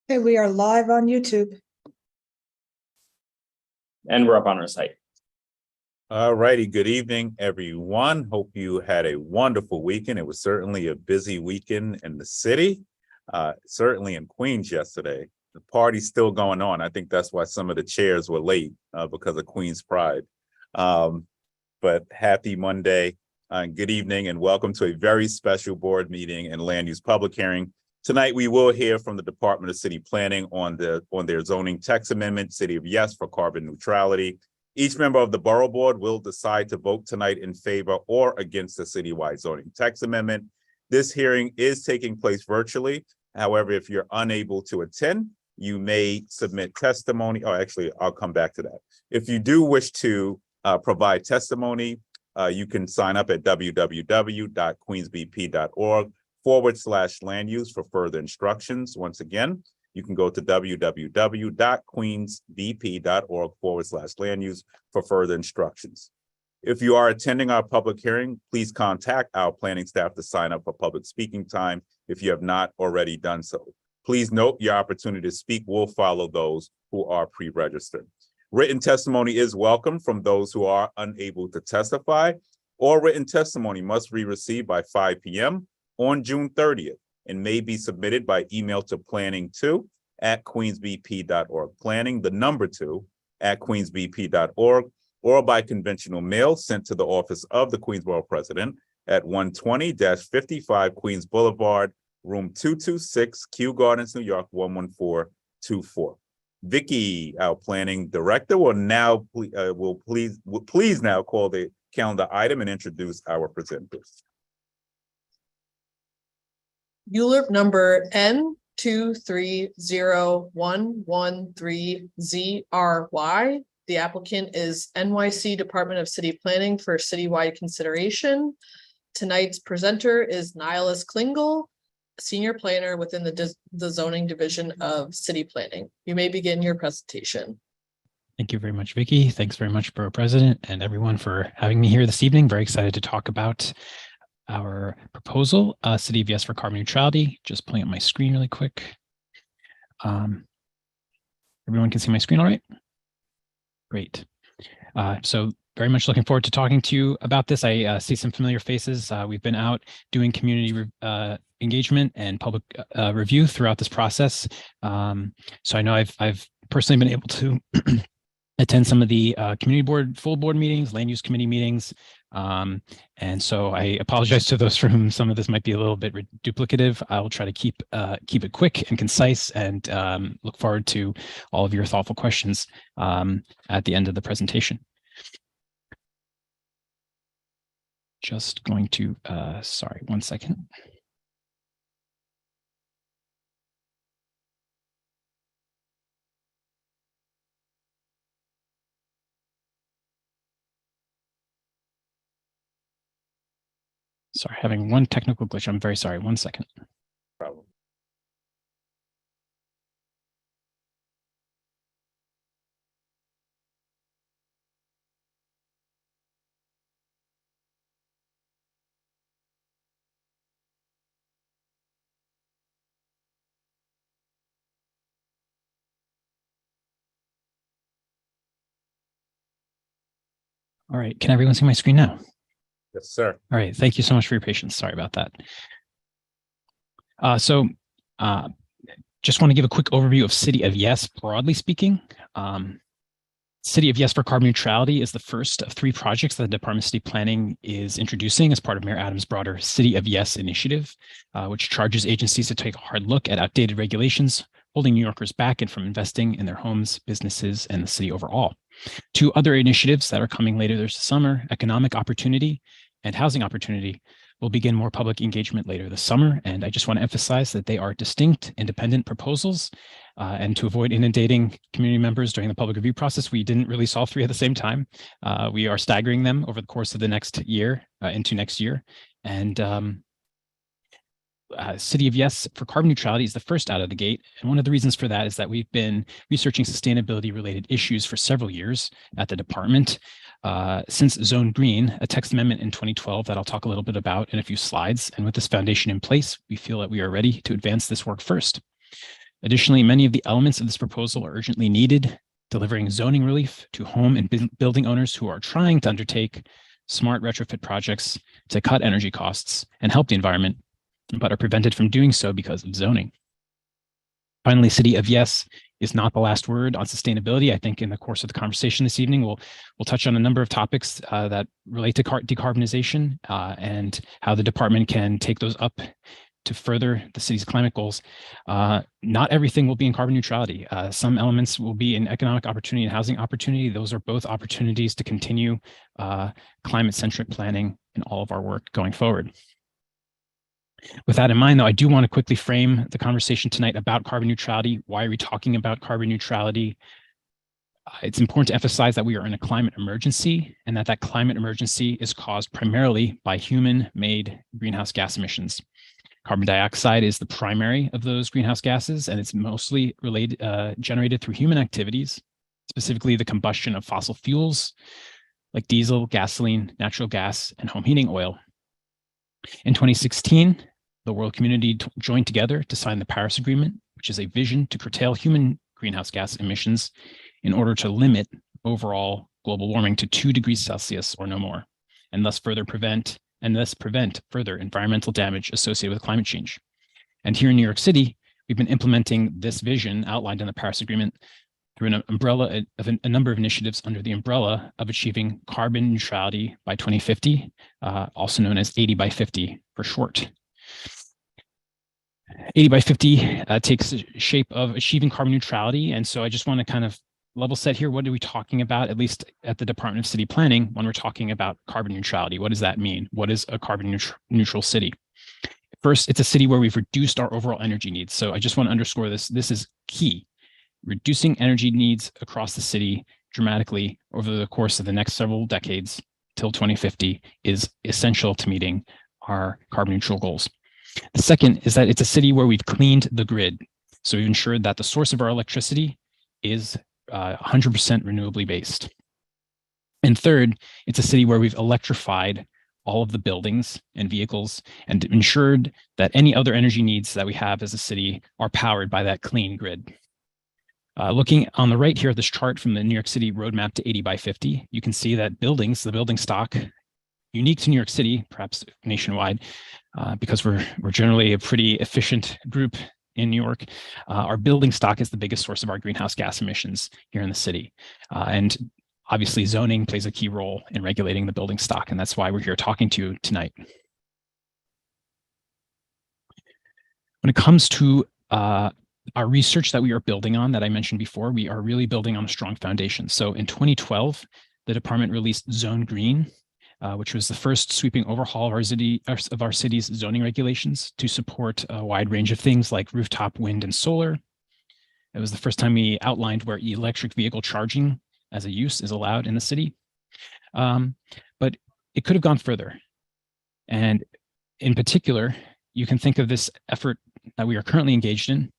Okay, we are live on YouTube. And we're up on our site. All righty. Good evening, everyone. Hope you had a wonderful weekend. It was certainly a busy weekend in the city, certainly in Queens yesterday. The party's still going on. I think that's why some of the chairs were late because of Queens Pride. But happy Monday, good evening, and welcome to a very special board meeting and land use public hearing. Tonight, we will hear from the Department of City Planning on their zoning text amendment, City of Yes for carbon neutrality. Each member of the Borough Board will decide to vote tonight in favor or against the citywide zoning text amendment. This hearing is taking place virtually. However, if you're unable to attend, you may submit testimony. Oh, actually, I'll come back to that. If you do wish to provide testimony, you can sign up at www.queensbp.org/land use for further instructions. Once again, you can go to www.queensbp.org/land use for further instructions. If you are attending our public hearing, please contact our planning staff to sign up for public speaking time if you have not already done so. Please note your opportunity to speak will follow those who are pre-registered. Written testimony is welcome from those who are unable to testify. All written testimony must be received by 5 p.m. on June 30th and may be submitted by email to planning2@queensbp.org, planning the number 2@queensbp.org, or by conventional mail sent to the office of the Queens Borough President at 120-55 Queens Boulevard, room 226, Kew Gardens, New York, 11424. Vicky, our planning director, will please now call the calendar item and introduce our presenters. ULURP number N230113ZRY. The applicant is NYC Department of City Planning for citywide consideration. Tonight's presenter is Niles Klingel, Senior Planner within the Zoning Division of City Planning. You may begin your presentation. Thank you very much, Vicky. Thanks very much, Borough President, and everyone for having me here this evening. Very excited to talk about our proposal, City of Yes for carbon neutrality. Just pulling up my screen really quick. Everyone can see my screen all right? Great. So very much looking forward to talking to you about this. I see some familiar faces. We've been out doing community engagement and public review throughout this process. So I know I've personally been able to attend some of the community board, full board meetings, land use committee meetings. And so I apologize to those for whom some of this might be a little bit duplicative. I will try to keep it quick and concise, and look forward to all of your thoughtful questions at the end of the presentation. Just going to, sorry, one second. Sorry, having one technical glitch. I'm very sorry. One second. Problem. All right. Can everyone see my screen now? Yes, sir. All right. Thank you so much for your patience. Sorry about that. Just want to give a quick overview of City of Yes, broadly speaking. City of Yes for carbon neutrality is the first of 3 projects that the Department of City Planning is introducing as part of Mayor Adams' broader City of Yes initiative, which charges agencies to take a hard look at outdated regulations, holding New Yorkers back and from investing in their homes, businesses, and the city overall. 2 other initiatives that are coming later this summer, economic opportunity and housing opportunity, will begin more public engagement later this summer. And I just want to emphasize that they are distinct, independent proposals. And to avoid inundating community members during the public review process, we didn't release all 3 at the same time. We are staggering them over the course of the next year, into next year. And City of Yes for carbon neutrality is the first out of the gate. And one of the reasons for that is that we've been researching sustainability related issues for several years at the department. Since Zone Green, a text amendment in 2012 that I'll talk a little bit about in a few slides. And with this foundation in place, we feel that we are ready to advance this work first. Additionally, many of the elements of this proposal are urgently needed, delivering zoning relief to home and building owners who are trying to undertake smart retrofit projects to cut energy costs and help the environment, but are prevented from doing so because of zoning. Finally, City of Yes is not the last word on sustainability. I think in the course of the conversation this evening, we'll touch on a number of topics that relate to decarbonization and how the department can take those up to further the city's climate goals. Not everything will be in carbon neutrality. Some elements will be in economic opportunity and housing opportunity. Those are both opportunities to continue climate-centric planning in all of our work going forward. With that in mind, though, I do want to quickly frame the conversation tonight about carbon neutrality. Why are we talking about carbon neutrality? It's important to emphasize that we are in a climate emergency and that climate emergency is caused primarily by human-made greenhouse gas emissions. Carbon dioxide is the primary of those greenhouse gases, and it's mostly generated through human activities, specifically the combustion of fossil fuels like diesel, gasoline, natural gas, and home heating oil. In 2016, the world community joined together to sign the Paris Agreement, which is a vision to curtail human greenhouse gas emissions in order to limit overall global warming to 2 degrees Celsius or no more, and thus prevent further environmental damage associated with climate change. And here in New York City, we've been implementing this vision outlined in the Paris Agreement through an umbrella of a number of initiatives under the umbrella of achieving carbon neutrality by 2050, also known as 80 by 50 for short. 80 by 50 takes the shape of achieving carbon neutrality. And so I just want to kind of level set here. What are we talking about, at least at the Department of City Planning, when we're talking about carbon neutrality? What does that mean? What is a carbon neutral city? First, it's a city where we've reduced our overall energy needs. So I just want to underscore this. This is key. Reducing energy needs across the city dramatically over the course of the next several decades till 2050 is essential to meeting our carbon neutral goals. The second is that it's a city where we've cleaned the grid. So we've ensured that the source of our electricity is 100% renewably based. And third, it's a city where we've electrified all of the buildings and vehicles and ensured that any other energy needs that we have as a city are powered by that clean grid. Looking on the right here at this chart from the New York City roadmap to 80 by 50, you can see that buildings, the building stock, unique to New York City, perhaps nationwide, because we're generally a pretty efficient group in New York, our building stock is the biggest source of our greenhouse gas emissions here in the city. And obviously zoning plays a key role in regulating the building stock, and that's why we're here talking to you tonight. When it comes to our research that we are building on that I mentioned before, we are really building on a strong foundation. So in 2012, the department released Zone Green, which was the first sweeping overhaul of our city's zoning regulations to support a wide range of things like rooftop wind and solar. It was the first time we outlined where electric vehicle charging as a use is allowed in the city. But it could have gone further. And in particular, you can think of this effort that we are currently engaged in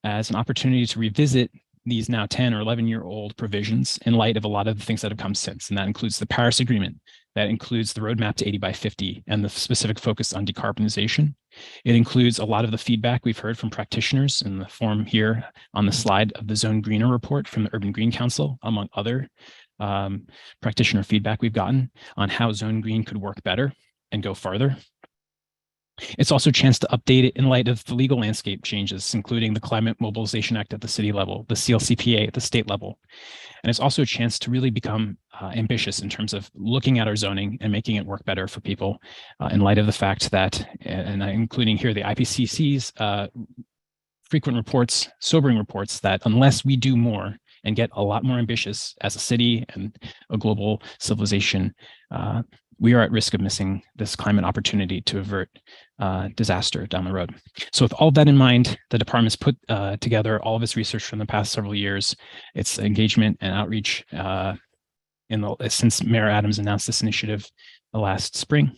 as an opportunity to revisit these now 10 or 11-year-old provisions in light of a lot of the things that have come since. And that includes the Paris Agreement, that includes the roadmap to 80 by 50 and the specific focus on decarbonization. It includes a lot of the feedback we've heard from practitioners in the form here on the slide of the Zone Greener report from the Urban Green Council, among other practitioner feedback we've gotten on how Zone Green could work better and go farther. It's also a chance to update it in light of the legal landscape changes, including the Climate Mobilization Act at the city level, the CLCPA at the state level. And it's also a chance to really become ambitious in terms of looking at our zoning and making it work better for people in light of the fact that, and including here the IPCC's frequent reports, sobering reports, that unless we do more and get a lot more ambitious as a city and a global civilization, we are at risk of missing this climate opportunity to avert disaster down the road. So with all that in mind, the department's put together all of its research from the past several years, its engagement and outreach since Mayor Adams announced this initiative last spring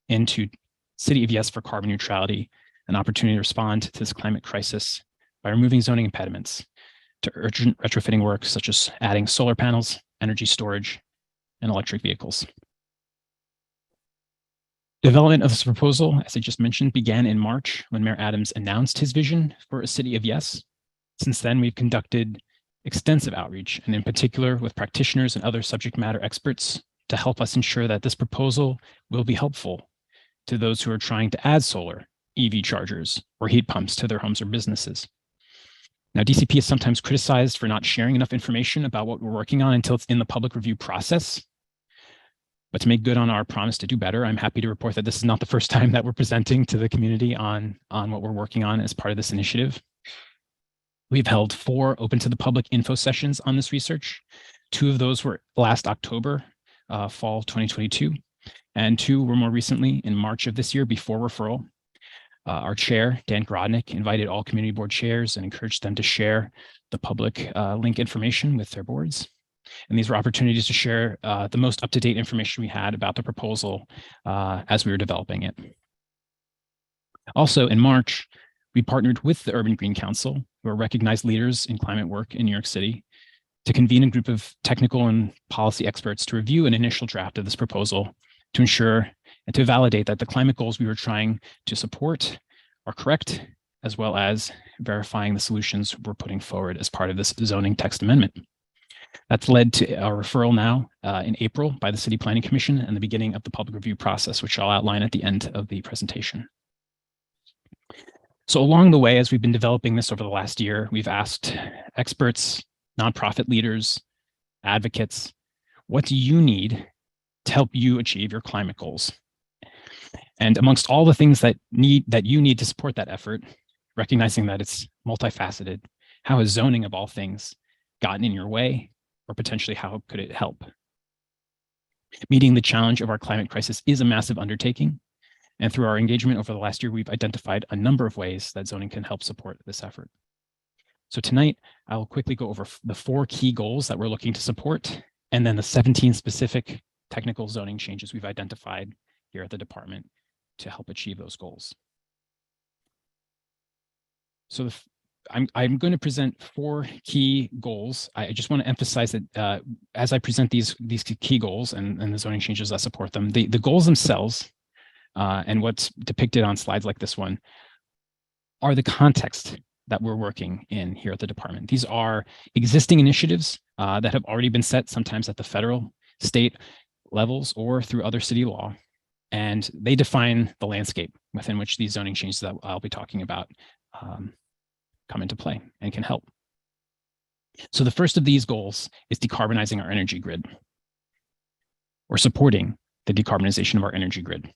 into City of Yes for Carbon Neutrality, an opportunity to respond to this climate crisis by removing zoning impediments to urgent retrofitting work such as adding solar panels, energy storage, and electric vehicles. Development of this proposal, as I just mentioned, began in March when Mayor Adams announced his vision for a City of Yes. Since then, we've conducted extensive outreach, and in particular with practitioners and other subject matter experts to help us ensure that this proposal will be helpful to those who are trying to add solar, EV chargers, or heat pumps to their homes or businesses. Now, DCP is sometimes criticized for not sharing enough information about what we're working on until it's in the public review process. But to make good on our promise to do better, I'm happy to report that this is not the first time that we're presenting to the community on what we're working on as part of this initiative. We've held 4 open to the public info sessions on this research. 2 of those were last October, fall 2022, and 2 were more recently in March of this year before referral. Our chair, Dan Grodnick, invited all community board chairs and encouraged them to share the public link information with their boards. And these were opportunities to share the most up-to-date information we had about the proposal as we were developing it. Also in March, we partnered with the Urban Green Council, who are recognized leaders in climate work in New York City, to convene a group of technical and policy experts to review an initial draft of this proposal to ensure and to validate that the climate goals we were trying to support are correct, as well as verifying the solutions we're putting forward as part of this zoning text amendment. That's led to our referral now in April by the City Planning Commission and the beginning of the public review process, which I'll outline at the end of the presentation. So along the way, as we've been developing this over the last year, we've asked experts, nonprofit leaders, advocates, what do you need to help you achieve your climate goals? And amongst all the things that you need to support that effort, recognizing that it's multifaceted, how has zoning of all things gotten in your way, or potentially how could it help? Meeting the challenge of our climate crisis is a massive undertaking. And through our engagement over the last year, we've identified a number of ways that zoning can help support this effort. So tonight, I'll quickly go over the 4 key goals that we're looking to support, and then the 17 specific technical zoning changes we've identified here at the department to help achieve those goals. So I'm going to present 4 key goals. I just want to emphasize that as I present these key goals and the zoning changes that support them, the goals themselves and what's depicted on slides like this one are the context that we're working in here at the department. These are existing initiatives that have already been set, sometimes at the federal, state levels, or through other city law. And they define the landscape within which these zoning changes that I'll be talking about come into play and can help. So the first of these goals is decarbonizing our energy grid, or supporting the decarbonization of our energy grid.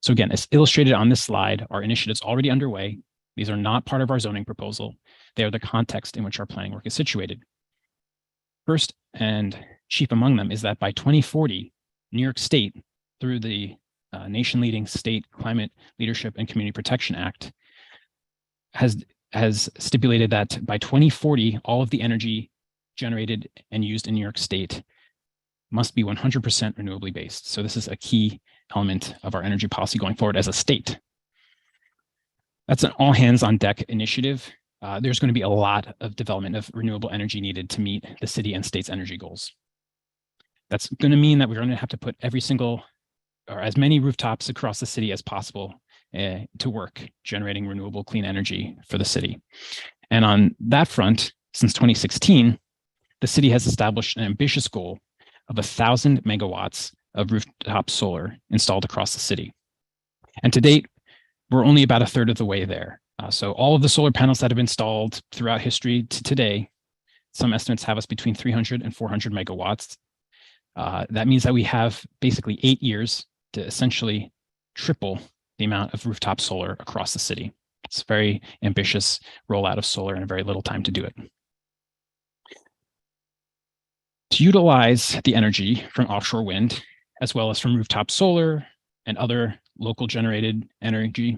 So again, as illustrated on this slide, our initiatives already underway. These are not part of our zoning proposal. They are the context in which our planning work is situated. First and chief among them is that by 2040, New York State, through the nation-leading State Climate Leadership and Community Protection Act, has stipulated that by 2040, all of the energy generated and used in New York State must be 100% renewably based. So this is a key element of our energy policy going forward as a state. That's an all hands on deck initiative. There's going to be a lot of development of renewable energy needed to meet the city and state's energy goals. That's going to mean that we're going to have to put every single or as many rooftops across the city as possible to work generating renewable clean energy for the city. And on that front, since 2016, the city has established an ambitious goal of 1,000 megawatts of rooftop solar installed across the city. And to date, we're only about a third of the way there. So all of the solar panels that have been installed throughout history to today, some estimates have us between 300 and 400 megawatts. That means that we have basically 8 years to essentially triple the amount of rooftop solar across the city. It's a very ambitious rollout of solar and very little time to do it. To utilize the energy from offshore wind, as well as from rooftop solar and other local generated energy,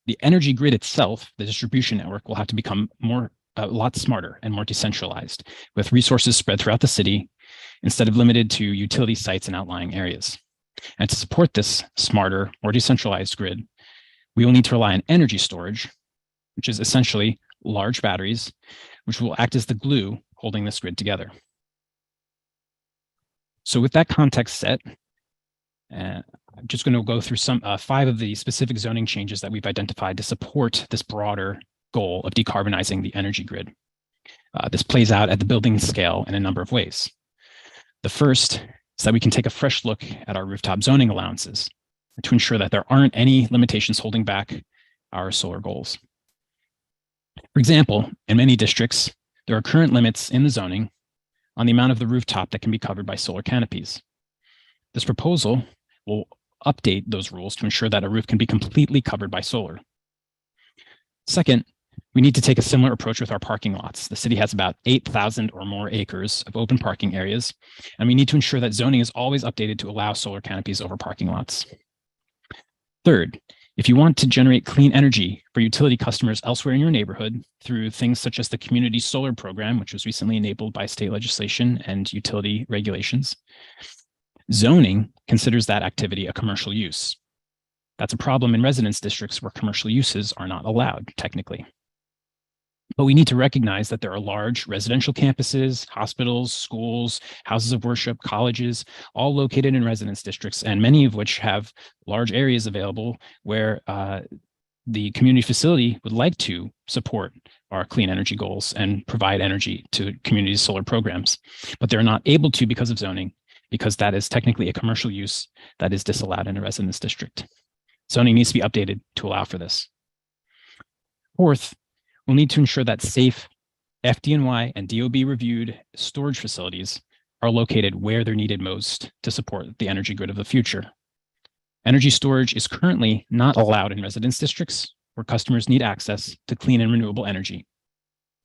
the energy grid itself, the distribution network, will have to become a lot smarter and more decentralized, with resources spread throughout the city instead of limited to utility sites and outlying areas. And to support this smarter, more decentralized grid, we will need to rely on energy storage, which is essentially large batteries, which will act as the glue holding this grid together. So with that context set, I'm just going to go through some 5 of the specific zoning changes that we've identified to support this broader goal of decarbonizing the energy grid. This plays out at the building scale in a number of ways. The first is that we can take a fresh look at our rooftop zoning allowances to ensure that there aren't any limitations holding back our solar goals. For example, in many districts, there are current limits in the zoning on the amount of the rooftop that can be covered by solar canopies. This proposal will update those rules to ensure that a roof can be completely covered by solar. Second, we need to take a similar approach with our parking lots. The city has about 8,000 or more acres of open parking areas, and we need to ensure that zoning is always updated to allow solar canopies over parking lots. Third, if you want to generate clean energy for utility customers elsewhere in your neighborhood through things such as the Community Solar Program, which was recently enabled by state legislation and utility regulations, zoning considers that activity a commercial use. That's a problem in residence districts where commercial uses are not allowed technically. But we need to recognize that there are large residential campuses, hospitals, schools, houses of worship, colleges, all located in residence districts, and many of which have large areas available where the community facility would like to support our clean energy goals and provide energy to community solar programs. But they're not able to because of zoning, because that is technically a commercial use that is disallowed in a residence district. Zoning needs to be updated to allow for this. Fourth, we'll need to ensure that safe FDNY and DOB reviewed storage facilities are located where they're needed most to support the energy grid of the future. Energy storage is currently not allowed in residence districts where customers need access to clean and renewable energy.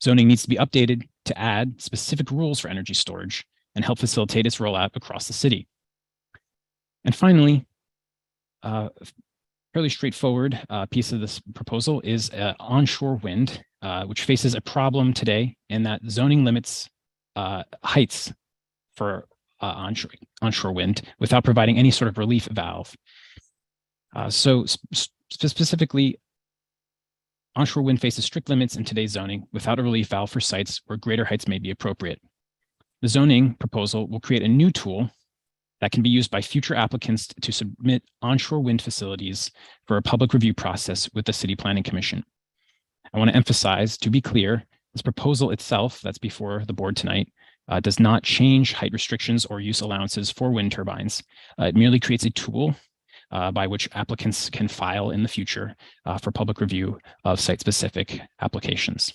Zoning needs to be updated to add specific rules for energy storage and help facilitate its rollout across the city. And finally, fairly straightforward piece of this proposal is onshore wind, which faces a problem today in that zoning limits heights for onshore wind without providing any sort of relief valve. So specifically, onshore wind faces strict limits in today's zoning without a relief valve for sites where greater heights may be appropriate. The zoning proposal will create a new tool that can be used by future applicants to submit onshore wind facilities for a public review process with the City Planning Commission. I want to emphasize, to be clear, this proposal itself that's before the board tonight does not change height restrictions or use allowances for wind turbines. It merely creates a tool by which applicants can file in the future for public review of site-specific applications.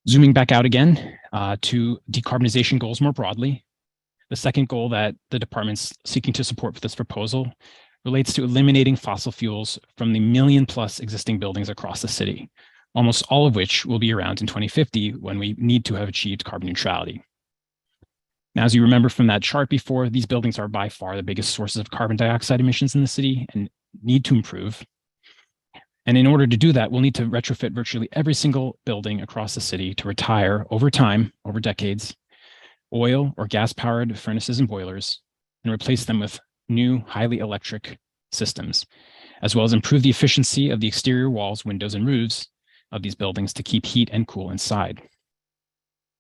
Zooming back out again to decarbonization goals more broadly, the second goal that the department's seeking to support with this proposal relates to eliminating fossil fuels from the 1 million+ existing buildings across the city, almost all of which will be around in 2050 when we need to have achieved carbon neutrality. Now, as you remember from that chart before, these buildings are by far the biggest sources of carbon dioxide emissions in the city and need to improve. And in order to do that, we'll need to retrofit virtually every single building across the city to retire over time, over decades, oil or gas-powered furnaces and boilers, and replace them with new, highly electric systems, as well as improve the efficiency of the exterior walls, windows, and roofs of these buildings to keep heat and cool inside.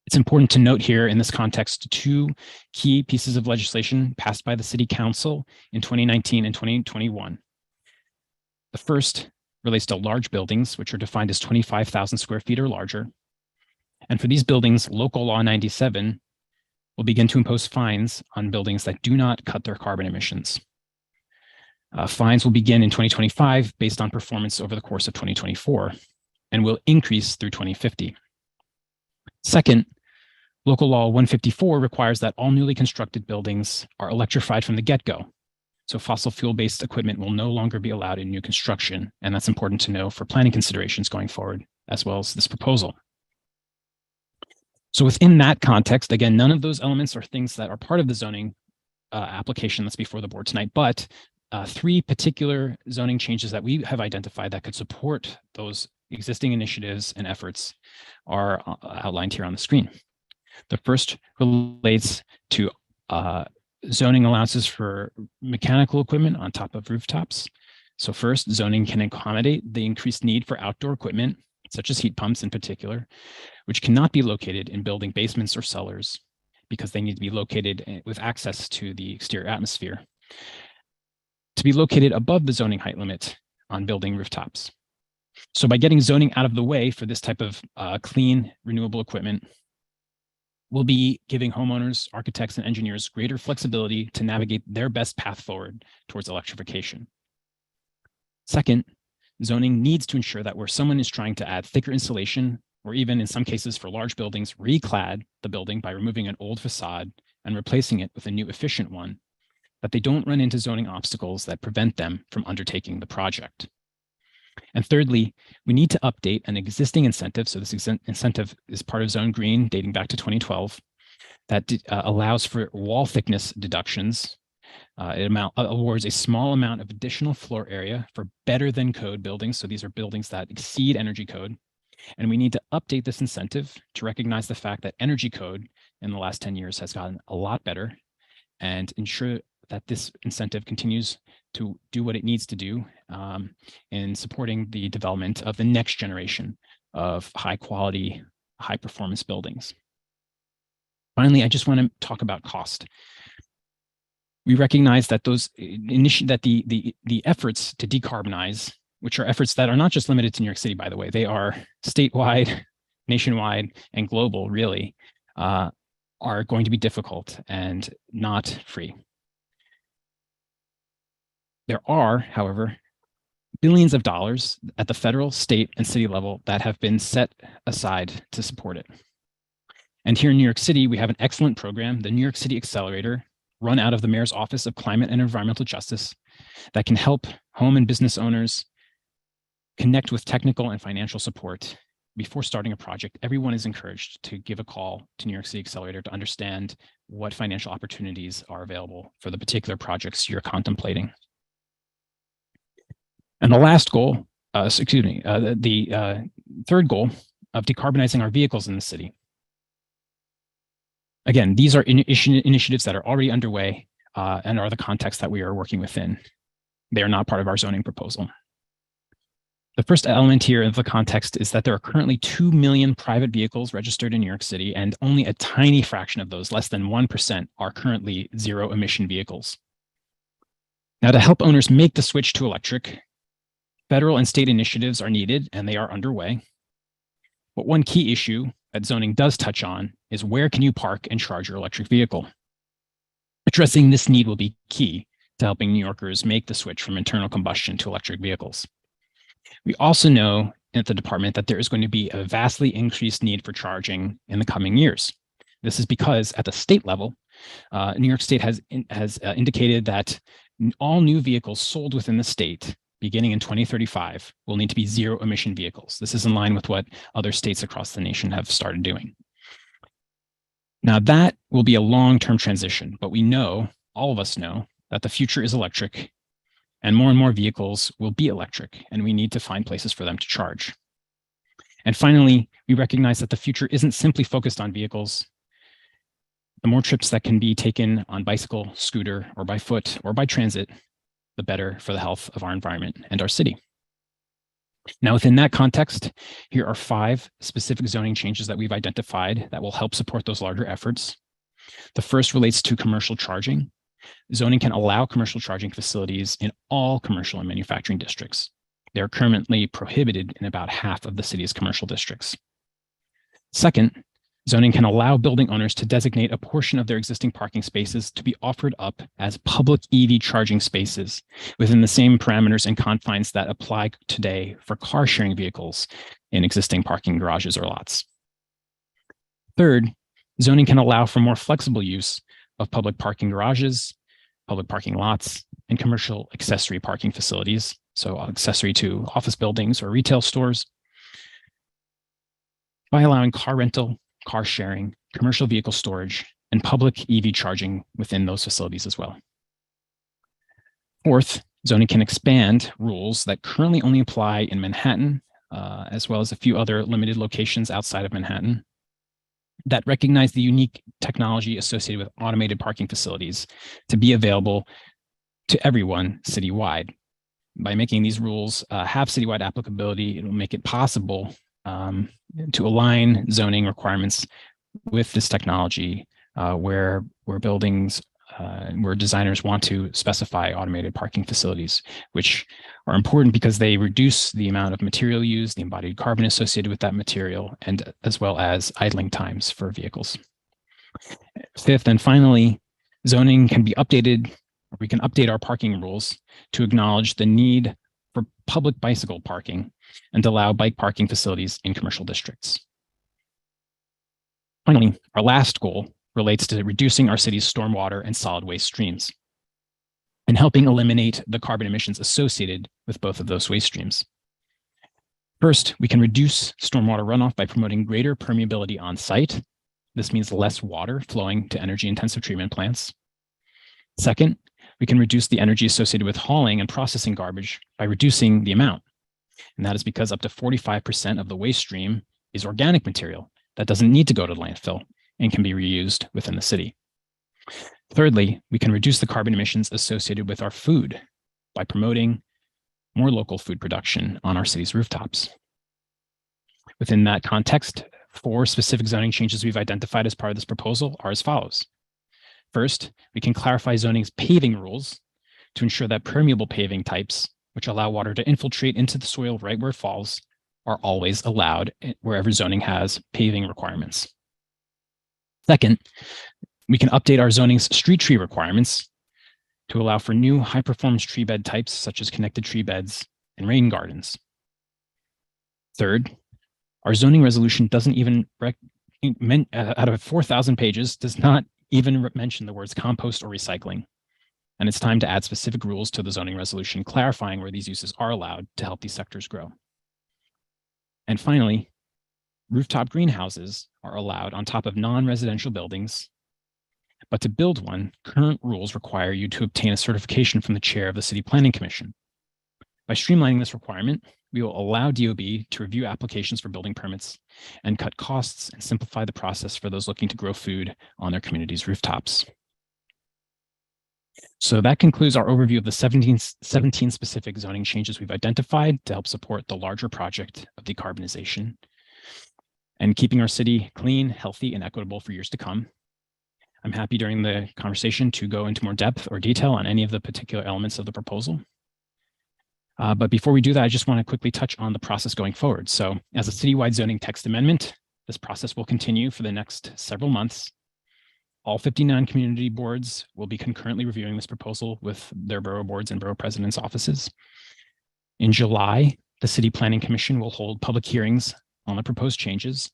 It's important to note here in this context two key pieces of legislation passed by the City Council in 2019 and 2021. The first relates to large buildings, which are defined as 25,000 square feet or larger. And for these buildings, Local Law 97 will begin to impose fines on buildings that do not cut their carbon emissions. Fines will begin in 2025 based on performance over the course of 2024 and will increase through 2050. Second, Local Law 154 requires that all newly constructed buildings are electrified from the get-go. So fossil fuel-based equipment will no longer be allowed in new construction, and that's important to know for planning considerations going forward, as well as this proposal. So within that context, again, none of those elements are things that are part of the zoning application that's before the board tonight, but three particular zoning changes that we have identified that could support those existing initiatives and efforts are outlined here on the screen. The first relates to zoning allowances for mechanical equipment on top of rooftops. So first, zoning can accommodate the increased need for outdoor equipment, such as heat pumps in particular, which cannot be located in building basements or cellars because they need to be located with access to the exterior atmosphere. To be located above the zoning height limit, on building rooftops. So by getting zoning out of the way for this type of clean, renewable equipment, we'll be giving homeowners, architects, and engineers greater flexibility to navigate their best path forward towards electrification. Second, zoning needs to ensure that where someone is trying to add thicker insulation, or even in some cases for large buildings, reclad the building by removing an old facade and replacing it with a new efficient one, that they don't run into zoning obstacles that prevent them from undertaking the project. And thirdly, we need to update an existing incentive. So this incentive is part of Zone Green dating back to 2012 that allows for wall thickness deductions. It awards a small amount of additional floor area for better than code buildings. So these are buildings that exceed energy code. And we need to update this incentive to recognize the fact that energy code in the last 10 years has gotten a lot better and ensure that this incentive continues to do what it needs to do in supporting the development of the next generation of high quality, high performance buildings. Finally, I just want to talk about cost. We recognize that the efforts to decarbonize, which are efforts that are not just limited to New York City, by the way, they are statewide, nationwide, and global, really, are going to be difficult and not free. There are, however, billions of dollars at the federal, state, and city level that have been set aside to support it. And here in New York City, we have an excellent program, the New York City Accelerator, run out of the Mayor's Office of Climate and Environmental Justice, that can help home and business owners connect with technical and financial support. Before starting a project, everyone is encouraged to give a call to New York City Accelerator to understand what financial opportunities are available for the particular projects you're contemplating. And the last goal, the third goal of decarbonizing our vehicles in the city. Again, these are initiatives that are already underway and are the context that we are working within. They are not part of our zoning proposal. The first element here of the context is that there are currently 2 million private vehicles registered in New York City, and only a tiny fraction of those, less than 1%, are currently zero emission vehicles. Now, to help owners make the switch to electric, federal and state initiatives are needed, and they are underway. But one key issue that zoning does touch on is where can you park and charge your electric vehicle? Addressing this need will be key to helping New Yorkers make the switch from internal combustion to electric vehicles. We also know at the department that there is going to be a vastly increased need for charging in the coming years. This is because at the state level, New York State has indicated that all new vehicles sold within the state beginning in 2035 will need to be zero emission vehicles. This is in line with what other states across the nation have started doing. Now that will be a long-term transition, but we know, all of us know, that the future is electric and more vehicles will be electric, and we need to find places for them to charge. And finally, we recognize that the future isn't simply focused on vehicles. The more trips that can be taken on bicycle, scooter, or by foot, or by transit, the better for the health of our environment and our city. Now, within that context, here are 5 specific zoning changes that we've identified that will help support those larger efforts. The first relates to commercial charging. Zoning can allow commercial charging facilities in all commercial and manufacturing districts. They're currently prohibited in about half of the city's commercial districts. Second, zoning can allow building owners to designate a portion of their existing parking spaces to be offered up as public EV charging spaces within the same parameters and confines that apply today for car sharing vehicles in existing parking garages or lots. Third, zoning can allow for more flexible use of public parking garages, public parking lots, and commercial accessory parking facilities, so accessory to office buildings or retail stores, by allowing car rental, car sharing, commercial vehicle storage, and public EV charging within those facilities as well. Fourth, zoning can expand rules that currently only apply in Manhattan, as well as a few other limited locations outside of Manhattan, that recognize the unique technology associated with automated parking facilities to be available to everyone citywide. By making these rules have citywide applicability, it will make it possible to align zoning requirements with this technology where buildings where designers want to specify automated parking facilities, which are important because they reduce the amount of material used, the embodied carbon associated with that material, and as well as idling times for vehicles. Fifth, and finally, zoning can be updated. We can update our parking rules to acknowledge the need for public bicycle parking and allow bike parking facilities in commercial districts. Finally, our last goal relates to reducing our city's stormwater and solid waste streams and helping eliminate the carbon emissions associated with both of those waste streams. First, we can reduce stormwater runoff by promoting greater permeability on site. This means less water flowing to energy-intensive treatment plants. Second, we can reduce the energy associated with hauling and processing garbage by reducing the amount. And that is because up to 45% of the waste stream is organic material that doesn't need to go to landfill and can be reused within the city. Thirdly, we can reduce the carbon emissions associated with our food by promoting more local food production on our city's rooftops. Within that context, 4 specific zoning changes we've identified as part of this proposal are as follows. First, we can clarify zoning's paving rules to ensure that permeable paving types, which allow water to infiltrate into the soil right where it falls, are always allowed wherever zoning has paving requirements. Second, we can update our zoning's street tree requirements to allow for new high-performance tree bed types such as connected tree beds and rain gardens. Third, our zoning resolution doesn't even, out of 4,000 pages, does not even mention the words compost or recycling. And it's time to add specific rules to the zoning resolution, clarifying where these uses are allowed to help these sectors grow. And finally, rooftop greenhouses are allowed on top of non-residential buildings, but to build one, current rules require you to obtain a certification from the chair of the City Planning Commission. By streamlining this requirement, we will allow DOB to review applications for building permits and cut costs and simplify the process for those looking to grow food on their community's rooftops. So that concludes our overview of the 17 specific zoning changes we've identified to help support the larger project of decarbonization and keeping our city clean, healthy, and equitable for years to come. I'm happy during the conversation to go into more depth or detail on any of the particular elements of the proposal. But before we do that, I just want to quickly touch on the process going forward. So as a citywide zoning text amendment, this process will continue for the next several months. All 59 community boards will be concurrently reviewing this proposal with their borough boards and borough president's offices. In July, the City Planning Commission will hold public hearings on the proposed changes.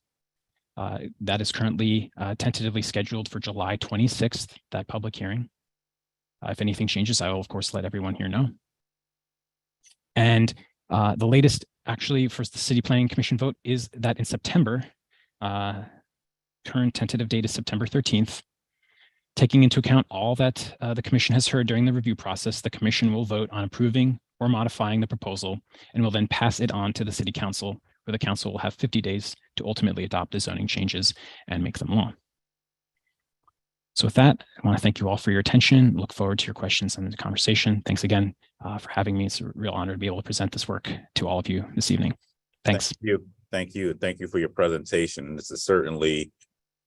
That is currently tentatively scheduled for July 26th, that public hearing. If anything changes, I will, of course, let everyone here know. And the latest, actually, for the City Planning Commission vote is that in September, current tentative date is September 13th. Taking into account all that the Commission has heard during the review process, the Commission will vote on approving or modifying the proposal and will then pass it on to the City Council, where the Council will have 50 days to ultimately adopt the zoning changes and make them law. So with that, I want to thank you all for your attention. Look forward to your questions and the conversation. Thanks again for having me. It's a real honor to be able to present this work to all of you this evening. Thanks. Thank you. Thank you. Thank you for your presentation. This is certainly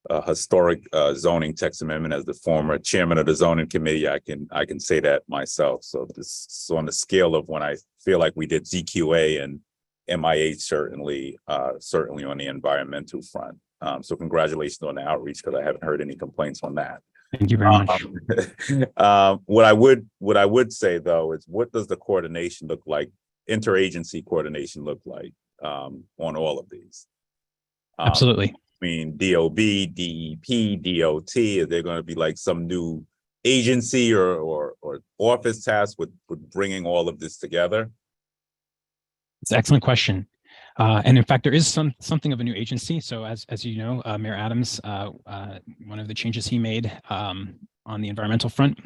a historic zoning text amendment. As the former chairman of the zoning committee, I can say that myself. So this is on the scale of when I feel like we did ZQA and MIH, certainly on the environmental front. So congratulations on the outreach, because I haven't heard any complaints on that. Thank you very much. What I would say though is, what does the coordination look like? Interagency coordination look like on all of these? Absolutely. I mean, DOB, DEP, DOT. Is there going to be like some new agency or office tasked with bringing all of this together? It's an excellent question. And in fact, there is something of a new agency. So as you know, Mayor Adams, one of the changes he made on the environmental front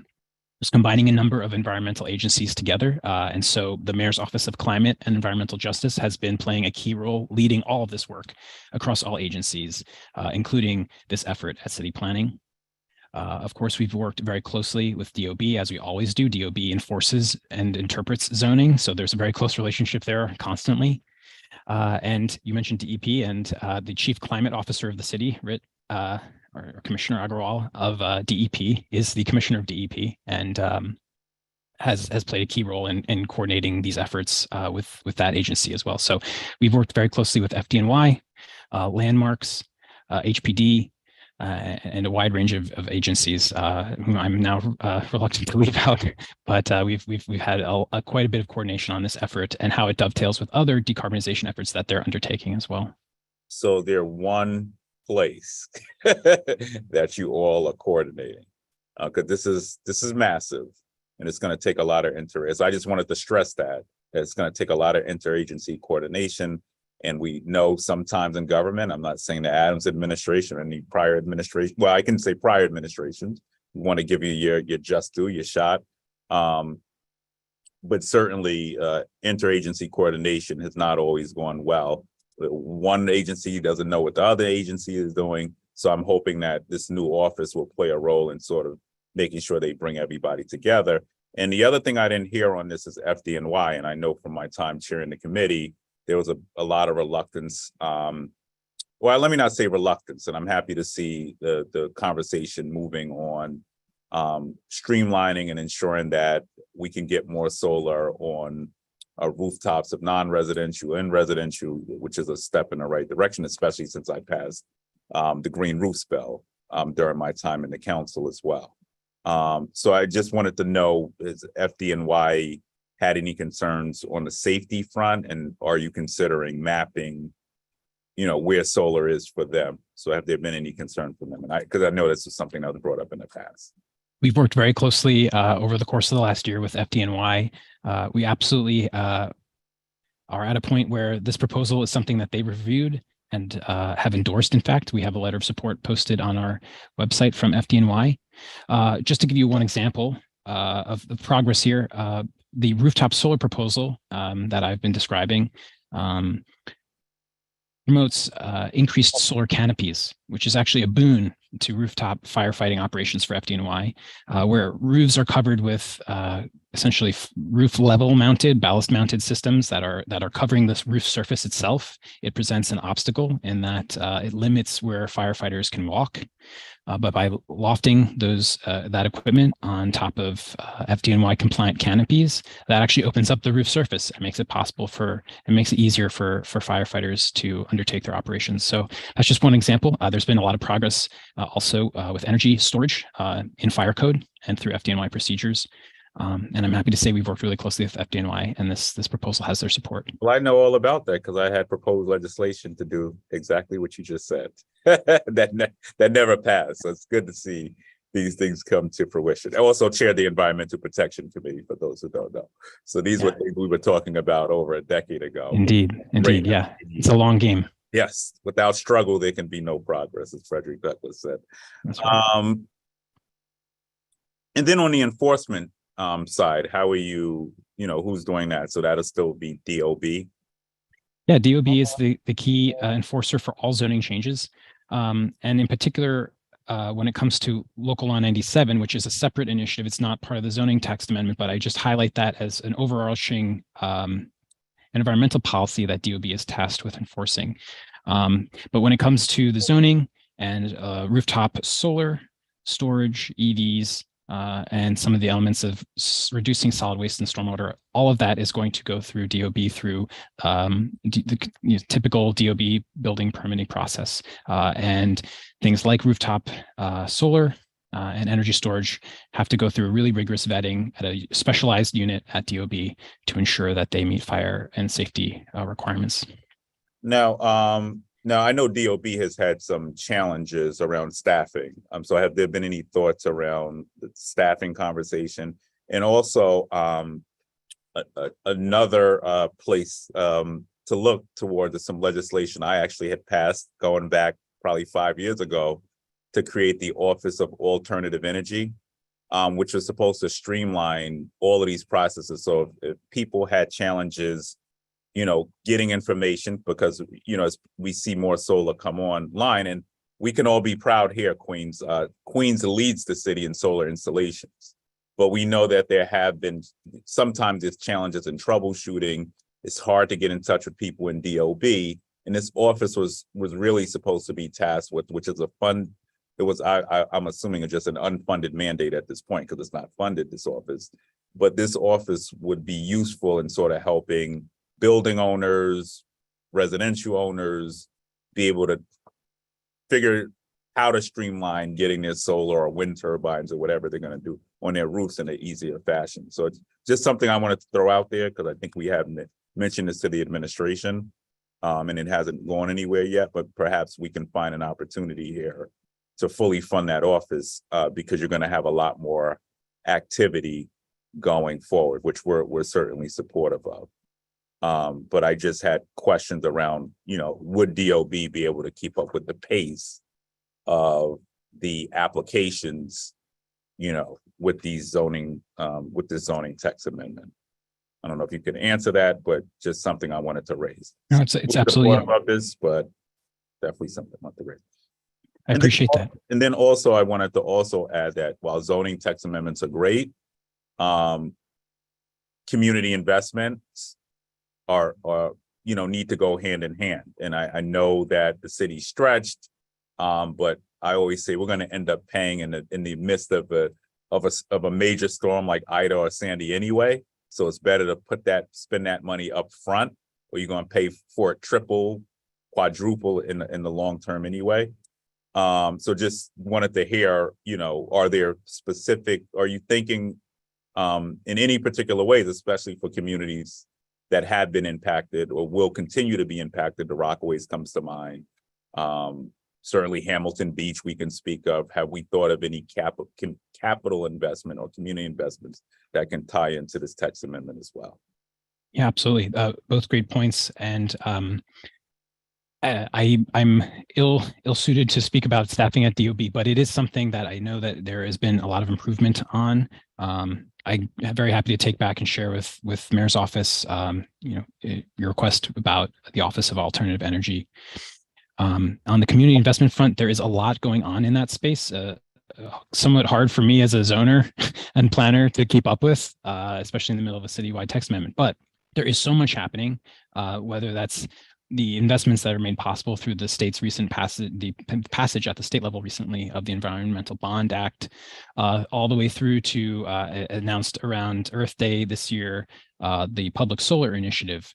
was combining a number of environmental agencies together. And so the Mayor's Office of Climate and Environmental Justice has been playing a key role leading all of this work across all agencies, including this effort at City Planning. Of course, we've worked very closely with DOB, as we always do. DOB enforces and interprets zoning, so there's a very close relationship there constantly. And you mentioned DEP, and the Chief Climate Officer of the city, or Commissioner Agarwal of DEP is the Commissioner of DEP and has played a key role in coordinating these efforts with that agency as well. So we've worked very closely with FDNY, Landmarks, HPD, and a wide range of agencies whom I'm now reluctant to leave out, but we've had quite a bit of coordination on this effort and how it dovetails with other decarbonization efforts that they're undertaking as well. So they're one place that you all are coordinating, because this is massive, and it's going to take a lot of interest. I just wanted to stress that it's going to take a lot of interagency coordination. And we know sometimes in government, I'm not saying the Adams administration or any prior administration, well, I can say prior administrations, we want to give you your just due, your shot. But certainly interagency coordination has not always gone well. One agency doesn't know what the other agency is doing. So I'm hoping that this new office will play a role in sort of making sure they bring everybody together. And the other thing I didn't hear on this is FDNY. And I know from my time chairing the committee, there was a lot of reluctance. Well, let me not say reluctance, and I'm happy to see the conversation moving on, streamlining and ensuring that we can get more solar on rooftops of non-residential and residential, which is a step in the right direction, especially since I passed the green roof spell during my time in the council as well. So I just wanted to know, is FDNY had any concerns on the safety front, and are you considering mapping, where solar is for them? So have there been any concern from them? And because I know this is something that was brought up in the past. We've worked very closely over the course of the last year with FDNY. We absolutely are at a point where this proposal is something that they reviewed and have endorsed. In fact, we have a letter of support posted on our website from FDNY. Just to give you one example of the progress here, the rooftop solar proposal that I've been describing promotes increased solar canopies, which is actually a boon to rooftop firefighting operations for FDNY, where roofs are covered with essentially roof level mounted, ballast mounted systems that are covering this roof surface itself. It presents an obstacle in that it limits where firefighters can walk. But by lofting that equipment on top of FDNY compliant canopies, that actually opens up the roof surface and makes it easier for firefighters to undertake their operations. So that's just one example. There's been a lot of progress also with energy storage in fire code and through FDNY procedures. And I'm happy to say we've worked really closely with FDNY, and this proposal has their support. Well, I know all about that because I had proposed legislation to do exactly what you just said. that never passed. So it's good to see these things come to fruition. I also chair the Environmental Protection Committee, for those who don't know. So these were things we were talking about over a decade ago. Indeed. Yeah. It's a long game. Yes. Without struggle, there can be no progress, as Frederick Douglass said. That's right. And then on the enforcement side, how are you, who's doing that? So that'll still be DOB? Yeah, DOB is the key enforcer for all zoning changes. And in particular, when it comes to Local Law 97, which is a separate initiative, it's not part of the zoning text amendment, but I just highlight that as an overarching environmental policy that DOB is tasked with enforcing. But when it comes to the zoning and rooftop solar, storage, EVs, and some of the elements of reducing solid waste and stormwater, all of that is going to go through DOB through the typical DOB building permitting process. And things like rooftop solar and energy storage have to go through a really rigorous vetting at a specialized unit at DOB to ensure that they meet fire and safety requirements. Now, I know DOB has had some challenges around staffing. So have there been any thoughts around the staffing conversation? And also another place to look toward some legislation I actually had passed going back probably 5 years ago to create the Office of Alternative Energy, which was supposed to streamline all of these processes. So if people had challenges getting information, because, as we see more solar come online, and we can all be proud here, Queens. Queens leads the city in solar installations, but we know that there have been, sometimes there's challenges in troubleshooting. It's hard to get in touch with people in DOB, and this office was really supposed to be tasked with, which is a it was, I'm assuming it's just an unfunded mandate at this point because it's not funded, this office. But this office would be useful in sort of helping building owners, residential owners be able to figure how to streamline getting their solar or wind turbines or whatever they're going to do on their roofs in an easier fashion. So it's just something I wanted to throw out there because I think we haven't mentioned this to the administration, and it hasn't gone anywhere yet, but perhaps we can find an opportunity here to fully fund that office because you're going to have a lot more activity going forward, which we're certainly supportive of. But I just had questions around, would DOB be able to keep up with the pace of the applications, with these zoning, with this zoning text amendment? I don't know if you can answer that, but just something I wanted to raise. No, it's absolutely about this, but definitely something I want to raise. I appreciate that. And then also I wanted to also add that while zoning text amendments are great, community investments are need to go hand in hand. And I know that the city's stretched, but I always say we're going to end up paying in the midst of a major storm like Ida or Sandy anyway. So it's better to spend that money up front, or you're going to pay for it triple, quadruple in the long term anyway. So just wanted to hear, are you thinking in any particular ways, especially for communities that have been impacted or will continue to be impacted? The Rockaways comes to mind. Certainly Hamilton Beach we can speak of. Have we thought of any capital investment or community investments that can tie into this text amendment as well? Yeah, absolutely. Both great points. And I'm ill-suited to speak about staffing at DOB, but it is something that I know that there has been a lot of improvement on. I'm very happy to take back and share with Mayor's office, your request about the Office of Alternative Energy. On the community investment front, there is a lot going on in that space. Somewhat hard for me as a zoner and planner to keep up with, especially in the middle of a citywide text amendment. But there is so much happening, whether that's the investments that are made possible through the state's recent passage at the state level recently of the Environmental Bond Act, all the way through to announced around Earth Day this year, the public solar initiative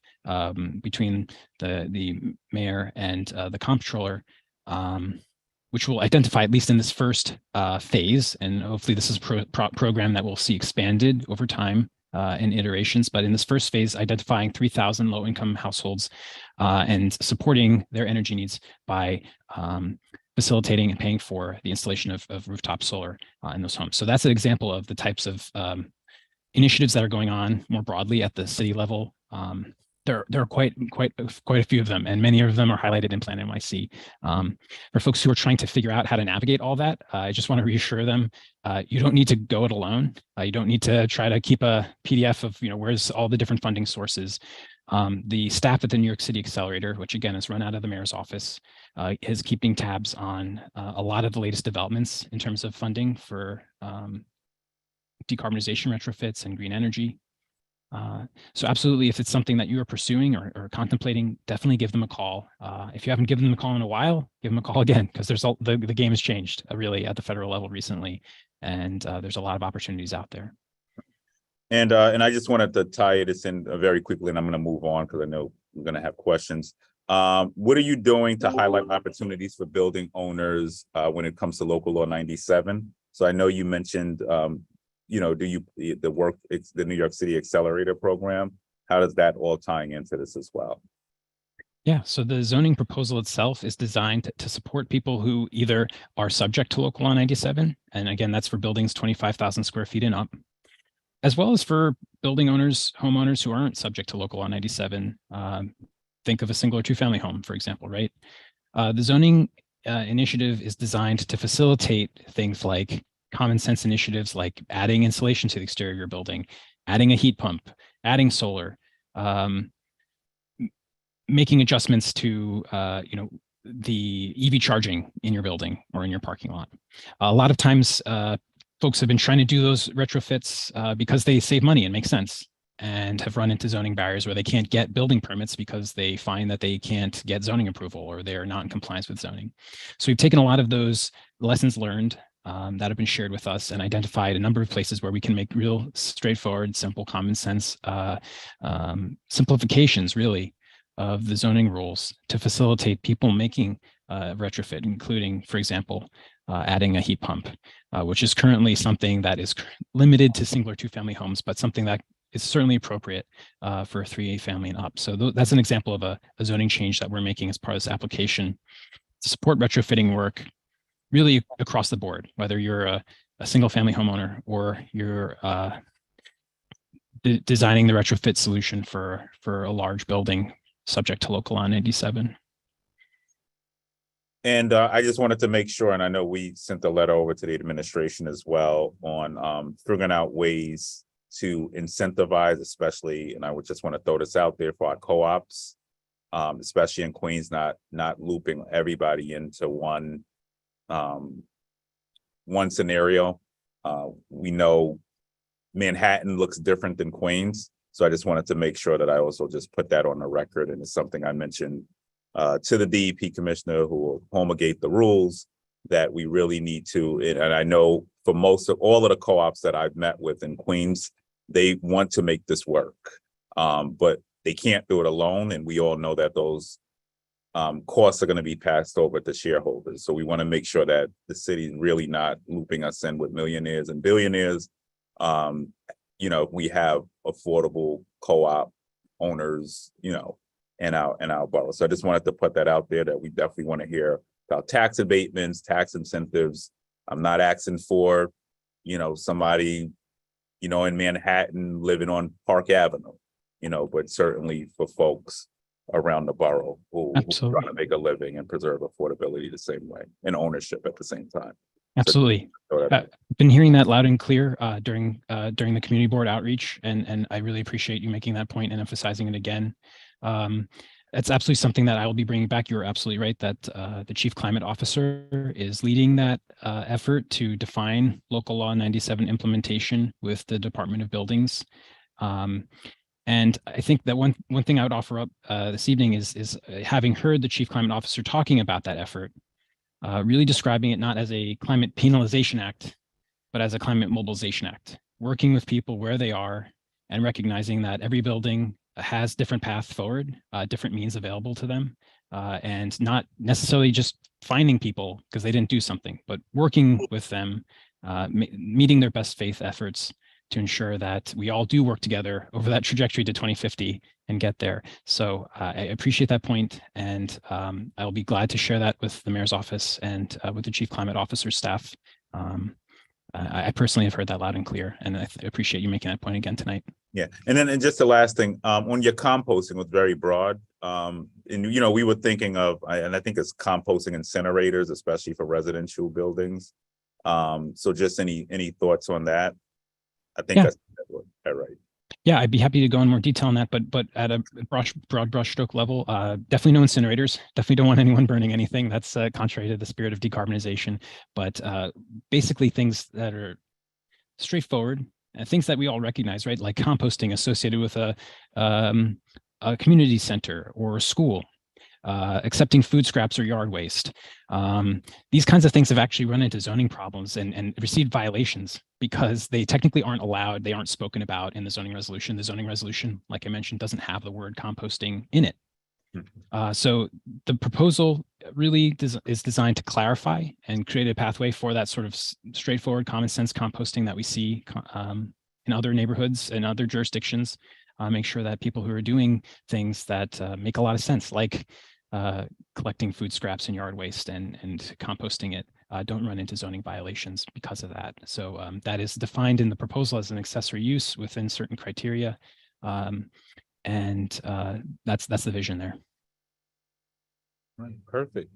between the mayor and the comptroller, which will identify, at least in this first phase, and hopefully this is a program that we'll see expanded over time in iterations, but in this first phase, identifying 3,000 low-income households and supporting their energy needs by facilitating and paying for the installation of rooftop solar in those homes. So that's an example of the types of initiatives that are going on more broadly at the city level. There are quite a few of them, and many of them are highlighted in Plan NYC. For folks who are trying to figure out how to navigate all that, I just want to reassure them, you don't need to go it alone. You don't need to try to keep a PDF of where's all the different funding sources. The staff at the New York City Accelerator, which again is run out of the mayor's office, is keeping tabs on a lot of the latest developments in terms of funding for decarbonization retrofits and green energy. So absolutely, if it's something that you are pursuing or contemplating, definitely give them a call. If you haven't given them a call in a while, give them a call again, because the game has changed really at the federal level recently, and there's a lot of opportunities out there. And I just wanted to tie this in very quickly, and I'm going to move on because I know we're going to have questions. What are you doing to highlight opportunities for building owners when it comes to Local Law 97? So I know you mentioned it's the New York City Accelerator program. How does that all tying into this as well? Yeah, so the zoning proposal itself is designed to support people who either are subject to Local Law 97, and again, that's for buildings 25,000 square feet and up, as well as for building owners, homeowners who aren't subject to Local Law 97. Think of a single or two-family home, for example, right? The zoning initiative is designed to facilitate things like common sense initiatives like adding insulation to the exterior of your building, adding a heat pump, adding solar, making adjustments to the EV charging in your building or in your parking lot. A lot of times folks have been trying to do those retrofits because they save money and make sense. and have run into zoning barriers where they can't get building permits because they find that they can't get zoning approval or they are not in compliance with zoning. So we've taken a lot of those lessons learned that have been shared with us and identified a number of places where we can make real straightforward, simple, common sense simplifications, really, of the zoning rules to facilitate people making retrofit, including, for example, adding a heat pump, which is currently something that is limited to single or two-family homes, but something that is certainly appropriate for a 3A family and up. So that's an example of a zoning change that we're making as part of this application to support retrofitting work really across the board, whether you're a single-family homeowner or you're designing the retrofit solution for a large building subject to local law 97. And I just wanted to make sure, and I know we sent a letter over to the administration as well on figuring out ways to incentivize, especially, and I would just want to throw this out there for our co-ops, especially in Queens, not looping everybody into one scenario. We know Manhattan looks different than Queens, so I just wanted to make sure that I also just put that on the record, and it's something I mentioned to the DEP commissioner who will promulgate the rules, that we really need to, and I know for most of all of the co-ops that I've met with in Queens, they want to make this work, but they can't do it alone, and we all know that those costs are going to be passed over to shareholders. So we want to make sure that the city is really not looping us in with millionaires and billionaires. We have affordable co-op owners, in our borough. So I just wanted to put that out there, that we definitely want to hear about tax abatements, tax incentives. I'm not asking for, somebody, in Manhattan living on Park Avenue, but certainly for folks around the borough who are trying to make a living and preserve affordability the same way and ownership at the same time. Absolutely. I've been hearing that loud and clear during the community board outreach, and I really appreciate you making that point and emphasizing it again. It's absolutely something that I will be bringing back. You're absolutely right that the chief climate officer is leading that effort to define local law 97 implementation with the Department of Buildings. And I think that one thing I would offer up this evening is having heard the chief climate officer talking about that effort, really describing it not as a climate penalization act, but as a climate mobilization act, working with people where they are and recognizing that every building has different paths forward, different means available to them, and not necessarily just finding people because they didn't do something, but working with them, meeting their best faith efforts to ensure that we all do work together over that trajectory to 2050 and get there. So I appreciate that point, and I'll be glad to share that with the mayor's office and with the chief climate officer staff. I personally have heard that loud and clear, and I appreciate you making that point again tonight. Yeah, and just the last thing, on your composting was very broad, and we were thinking of, and I think it's composting incinerators, especially for residential buildings. So just any thoughts on that? I think that's right. Yeah, I'd be happy to go in more detail on that, but at a broad brushstroke level, definitely no incinerators. Definitely don't want anyone burning anything. That's contrary to the spirit of decarbonization. But basically things that are straightforward and things that we all recognize, right? Like composting associated with a community center or a school, accepting food scraps or yard waste. These kinds of things have actually run into zoning problems and received violations because they technically aren't allowed. They aren't spoken about in the zoning resolution. The zoning resolution, like I mentioned, doesn't have the word composting in it. So the proposal really is designed to clarify and create a pathway for that sort of straightforward common sense composting that we see in other neighborhoods and other jurisdictions. Make sure that people who are doing things that make a lot of sense, like collecting food scraps and yard waste and composting it, don't run into zoning violations because of that. So that is defined in the proposal as an accessory use within certain criteria. And that's the vision there. Right, perfect.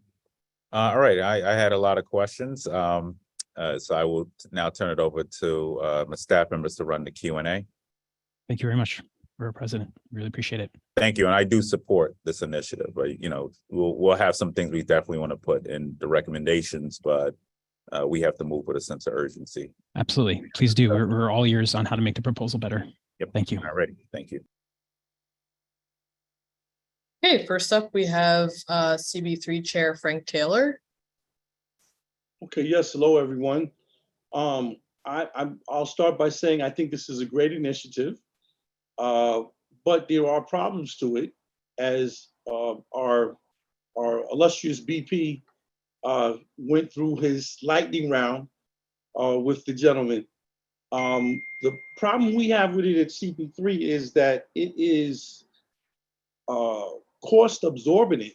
All right, I had a lot of questions. So I will now turn it over to my staff members to run the Q&A. Thank you very much, Borough President. Really appreciate it. Thank you, and I do support this initiative. But we'll have some things we definitely want to put in the recommendations, but we have to move with a sense of urgency. Absolutely, please do. We're all ears on how to make the proposal better. Yep. Thank you. All righty, thank you. Okay, first up, we have CB3 Chair Frank Taylor. Okay, yes, hello, everyone. I'll start by saying I think this is a great initiative, but there are problems to it, as our illustrious BP went through his lightning round with the gentleman. The problem we have with it at CP3 is that it is cost absorbent.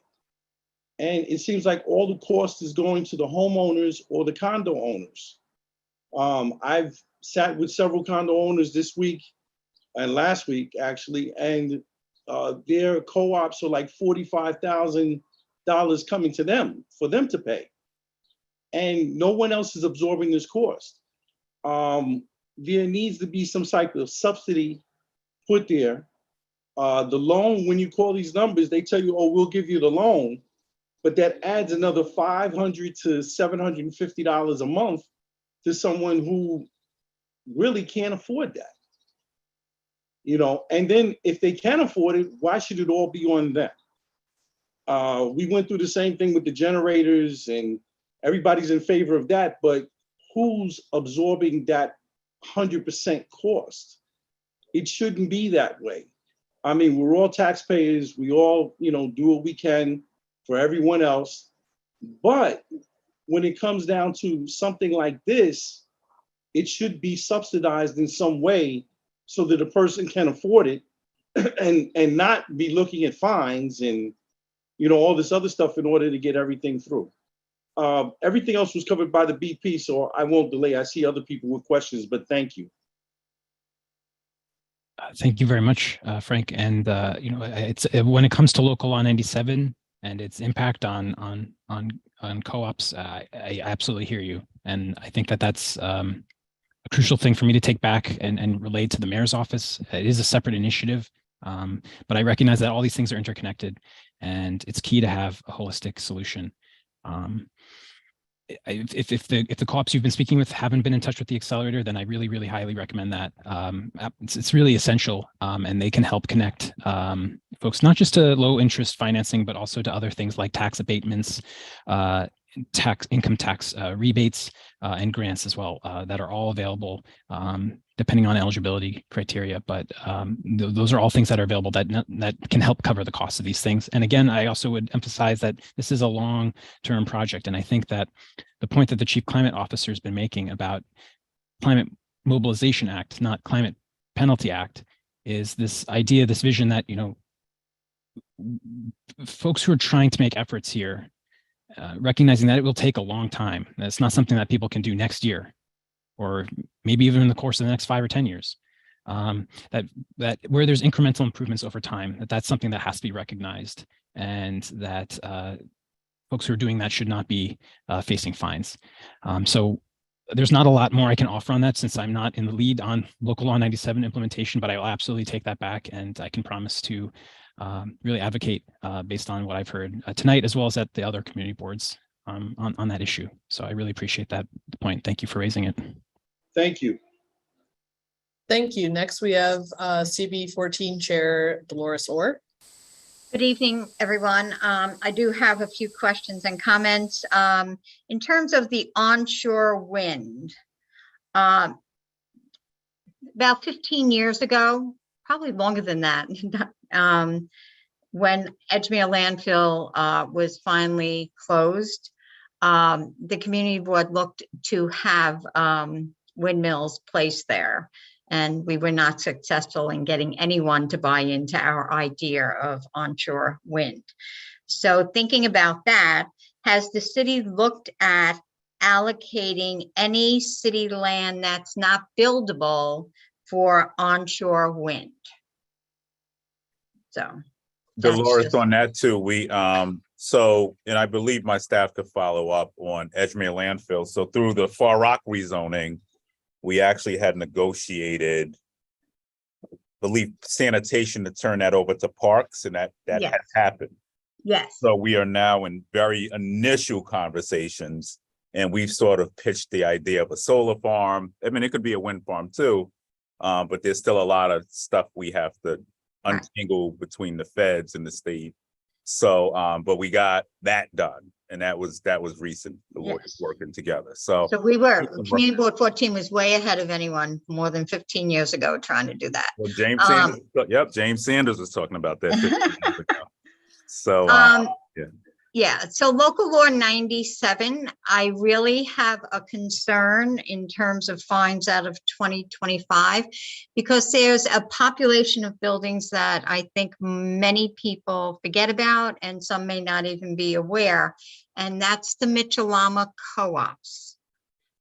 And it seems like all the cost is going to the homeowners or the condo owners. I've sat with several condo owners this week and last week, actually, and their co-ops are like $45,000 coming to them for them to pay. And no one else is absorbing this cost. There needs to be some type of subsidy put there. The loan, when you call these numbers, they tell you, oh, we'll give you the loan. But that adds another $500 to $750 a month to someone who really can't afford that. You know, and then if they can afford it, why should it all be on them? We went through the same thing with the generators, and everybody's in favor of that, but who's absorbing that 100% cost? It shouldn't be that way. I mean, we're all taxpayers. We all, you know, do what we can for everyone else. But when it comes down to something like this, it should be subsidized in some way so that a person can afford it and not be looking at fines and, you know, all this other stuff in order to get everything through. Everything else was covered by the BP, so I won't delay. I see other people with questions, but thank you. Thank you very much, Frank. And you know, it's when it comes to local law 97 and its impact on co-ops, I absolutely hear you, and I think that that's a crucial thing for me to take back and relay to the mayor's office. It is a separate initiative, but I recognize that all these things are interconnected, and it's key to have a holistic solution. If the co-ops you've been speaking with haven't been in touch with the accelerator, then I really highly recommend that. It's really essential, and they can help connect folks not just to low interest financing, but also to other things like tax abatements, income tax rebates, and grants as well, that are all available depending on eligibility criteria. But those are all things that are available that can help cover the cost of these things. And again, I also would emphasize that this is a long-term project. And I think that the point that the Chief Climate Officer has been making about Climate Mobilization Act, not Climate Penalty Act, is this idea, this vision that, you know, folks who are trying to make efforts here, recognizing that it will take a long time. It's not something that people can do next year, or maybe even in the course of the next 5 or 10 years. That where there's incremental improvements over time, that's something that has to be recognized, and that folks who are doing that should not be facing fines. So there's not a lot more I can offer on that, since I'm not in the lead on local law 97 implementation, but I will absolutely take that back, and I can promise to really advocate based on what I've heard tonight, as well as at the other community boards on that issue. So I really appreciate that point. Thank you for raising it. Thank you. Thank you. Next, we have CB14 Chair Dolores Orr. Good evening, everyone. I do have a few questions and comments. In terms of the onshore wind, about 15 years ago, probably longer than that, when Edgemere landfill was finally closed, the community board looked to have windmills placed there, and we were not successful in getting anyone to buy into our idea of onshore wind. So thinking about that, has the city looked at allocating any city land that's not buildable for onshore wind? So Dolores, on that too, we so, and I believe my staff could follow up on Edgemere landfill. So through the Far Rock rezoning, we actually had negotiated, I believe, sanitation to turn that over to parks, and that Yes. has happened. yes, So we are now in very initial conversations, and we've sort of pitched the idea of a solar farm. I mean, it could be a wind farm too, But there's still a lot of stuff we have to untangle between the feds and the state. So, but we got that done, and that was recent, the lawyers Yes. working together. So So Community Board 14 was way ahead of anyone more than 15 years ago trying to do that. well, James Sanders, James Sanders was talking about that 15 years ago. So, yeah. Yeah, so local law 97, I really have a concern in terms of fines out of 2025 because there's a population of buildings that I think many people forget about and some may not even be aware, and that's the Mitchell-Lama co-ops.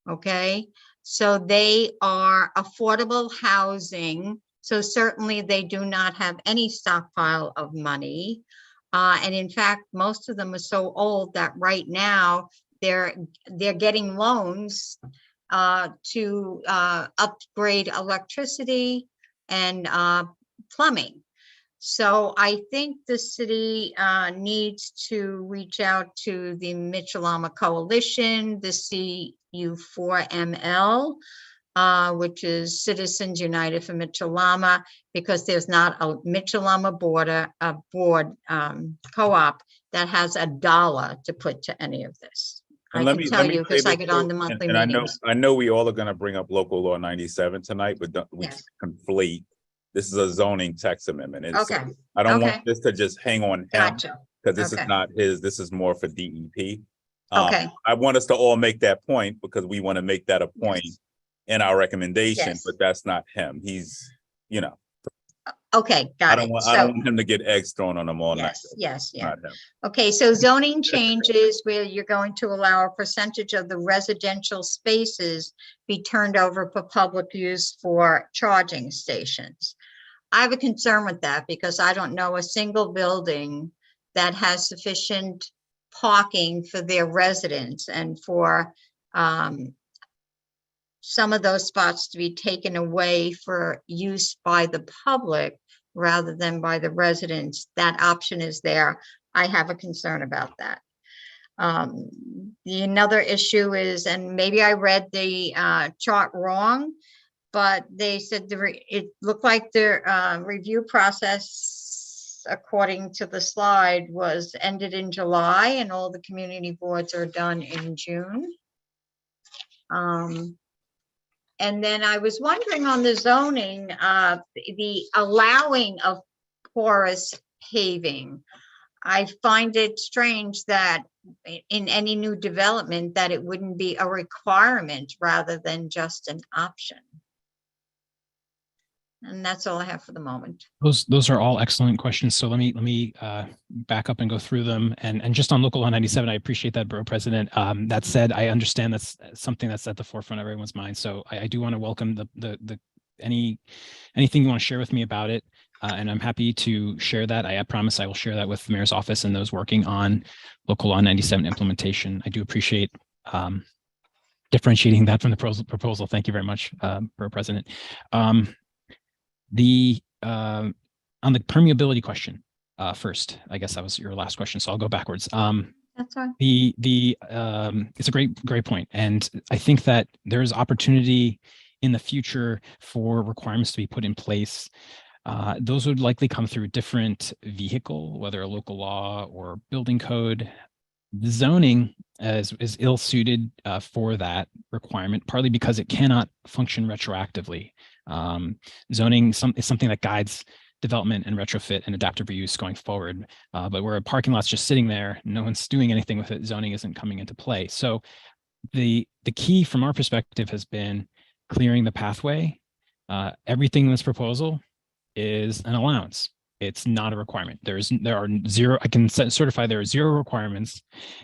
Okay, so they are affordable housing, so certainly they do not have any stockpile of money. And in fact, most of them are so old that right now they're getting loans to upgrade electricity and plumbing. So I think the city needs to reach out to the Mitchell-Lama Coalition, the CU4ML, which is Citizens United for Mitchell-Lama, because there's not a Mitchell-Lama board co-op that has $1 to put to any of this. I can tell you because I get on the monthly meetings. I know we all are going to bring up local law 97 tonight, but we Yes. conflate. This is a zoning text amendment. Okay. I don't Okay. want this to just hang on him Gotcha. because this Okay. is not his. This is more for DEP. Okay. I want us to all make that point because we want to make that a point Yes. in our recommendation, Yes. but that's not him. He's, Okay, I got don't it. want So, him to get eggs thrown on him all night. yes, yeah. Not him. Okay, so zoning changes where you're going to allow a percentage of the residential spaces be turned over for public use for charging stations. I have a concern with that because I don't know a single building that has sufficient parking for their residents and for some of those spots to be taken away for use by the public rather than by the residents. That option is there. I have a concern about that. Another issue is, and maybe I read the chart wrong, but they said it looked like the review process, according to the slide, was ended in July and all the community boards are done in June. And then I was wondering on the zoning, the allowing of porous paving. I find it strange that in any new development that it wouldn't be a requirement rather than just an option. And that's all I have for the moment. Those are all excellent questions. So let me back up and go through them. And just on local law 97, I appreciate that, Borough President. That said, I understand that's something that's at the forefront of everyone's mind. So I do want to welcome anything you want to share with me about it. And I'm happy to share that. I promise I will share that with the mayor's office and those working on local law 97 implementation. I do appreciate differentiating that from the proposal. Thank you very much, Borough President. On the permeability question first, I guess that was your last question, so I'll go backwards. That's fine. It's a great point, and I think that there is opportunity in the future for requirements to be put in place. Those would likely come through a different vehicle, whether a local law or building code. The zoning is ill-suited for that requirement, partly because it cannot function retroactively. Zoning is something that guides development and retrofit and adaptive reuse going forward. But where a parking lot's just sitting there, no one's doing anything with it, zoning isn't coming into play. So the key from our perspective has been clearing the pathway. Everything in this proposal is an allowance. It's not a requirement. There are zero, I can certify there are zero requirements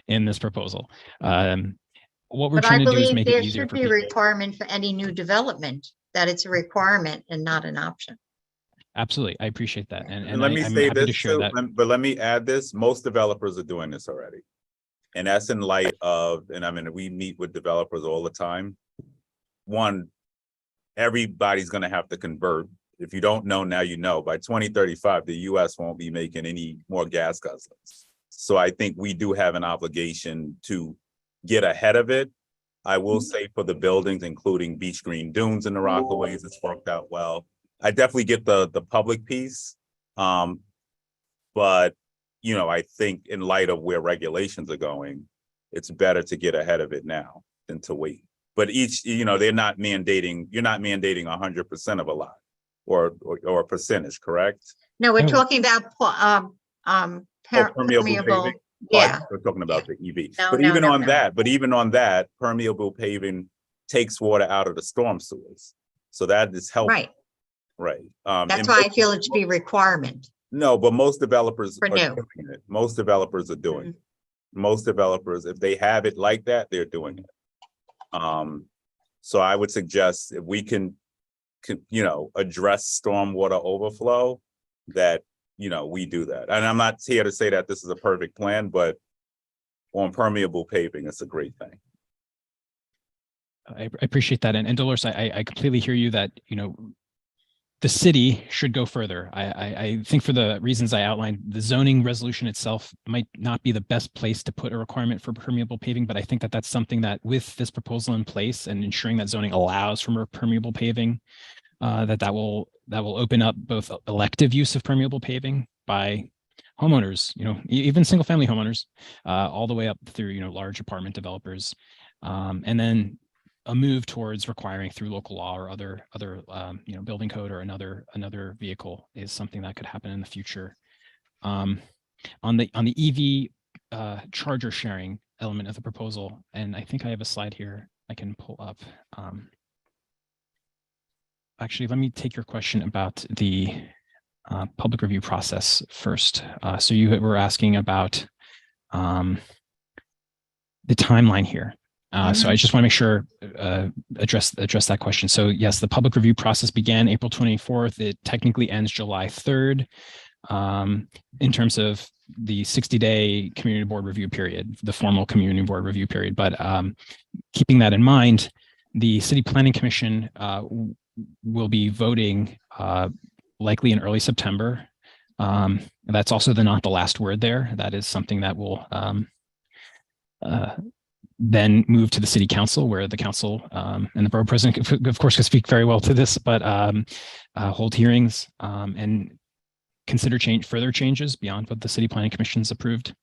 in this proposal. What we're trying to do is make it easier for people. There should be a requirement for any new development, that it's a requirement and not an option. Absolutely. I appreciate that. And let me I'm say happy this to share too, that. but let me add this. Most developers are doing this already. And that's in light of, and I mean, we meet with developers all the time. One, everybody's going to have to convert. If you don't know, now you know. By 2035, the US won't be making any more gas guzzlers. So I think we do have an obligation to get ahead of it I will say for the buildings, including Beach Green Dunes and the Rockaways, it's worked out well. I definitely get the public piece. But, you know, I think in light of where regulations are going, it's better to get ahead of it now than to wait. But each, you know, you're not mandating 100% of a lot or a percentage, correct? No, we're No. talking about Permeable permeable. paving? Yeah, We're talking about the EV. No, But no, even no, on no. that, permeable paving takes water out of the storm sewers. So that is helpful, right. right? That's and why I most- feel it should be a requirement. No, but most developers For are new. doing it. Most developers are doing Mhm. it. Most developers, if they have it like that, they're doing it. So I would suggest if we can, you know, address stormwater overflow, that, you know, we do that. And I'm not here to say that this is a perfect plan, but on permeable paving, it's a great thing. I appreciate that. And Dolores, I completely hear you that, you know, the city should go further. I think for the reasons I outlined, the zoning resolution itself might not be the best place to put a requirement for permeable paving, but I think that that's something that with this proposal in place and ensuring that zoning allows for more permeable paving, that will open up both elective use of permeable paving by homeowners, you know, even single family homeowners, all the way up through, you know, large apartment developers, and then a move towards requiring through local law or other you know, building code or another vehicle is something that could happen in the future. On the EV charger sharing element of the proposal, and I think I have a slide here I can pull up. Actually, let me take your question about the public review process first. So you were asking about the timeline here. So I just want to make sure address that question. So yes, the public review process began April 24th. It technically ends July 3rd in terms of the 60-day community board review period, the formal community board review period. But keeping that in mind, the City Planning Commission will be voting likely in early September. That's also not the last word there. That is something that will then move to the city council, where the council and the borough president, of course, can speak very well to this, but hold hearings and consider further changes beyond what the City Planning Commission's approved.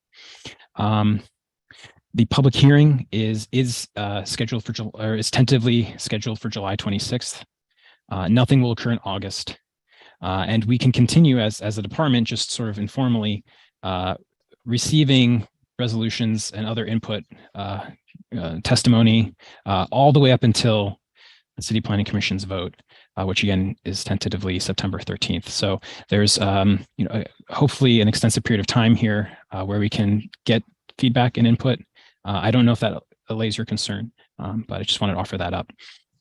The public hearing is scheduled for or is tentatively scheduled for July 26th. Nothing will occur in August, and we can continue as a department, just sort of informally receiving resolutions and other input, testimony, all the way up until the City Planning Commission's vote, which again is tentatively September 13th. So there's, you know, hopefully an extensive period of time here where we can get feedback and input. I don't know if that allays your concern, but I just wanted to offer that up.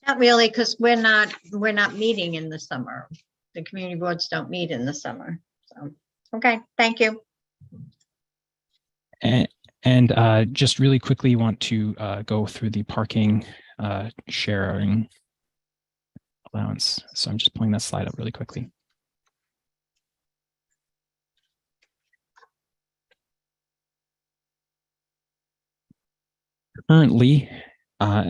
Not really, because we're not meeting in the summer. The community boards don't meet in the summer. So, okay, thank you. And just really quickly want to go through the parking sharing allowance. So I'm just pulling that slide up really quickly. Currently,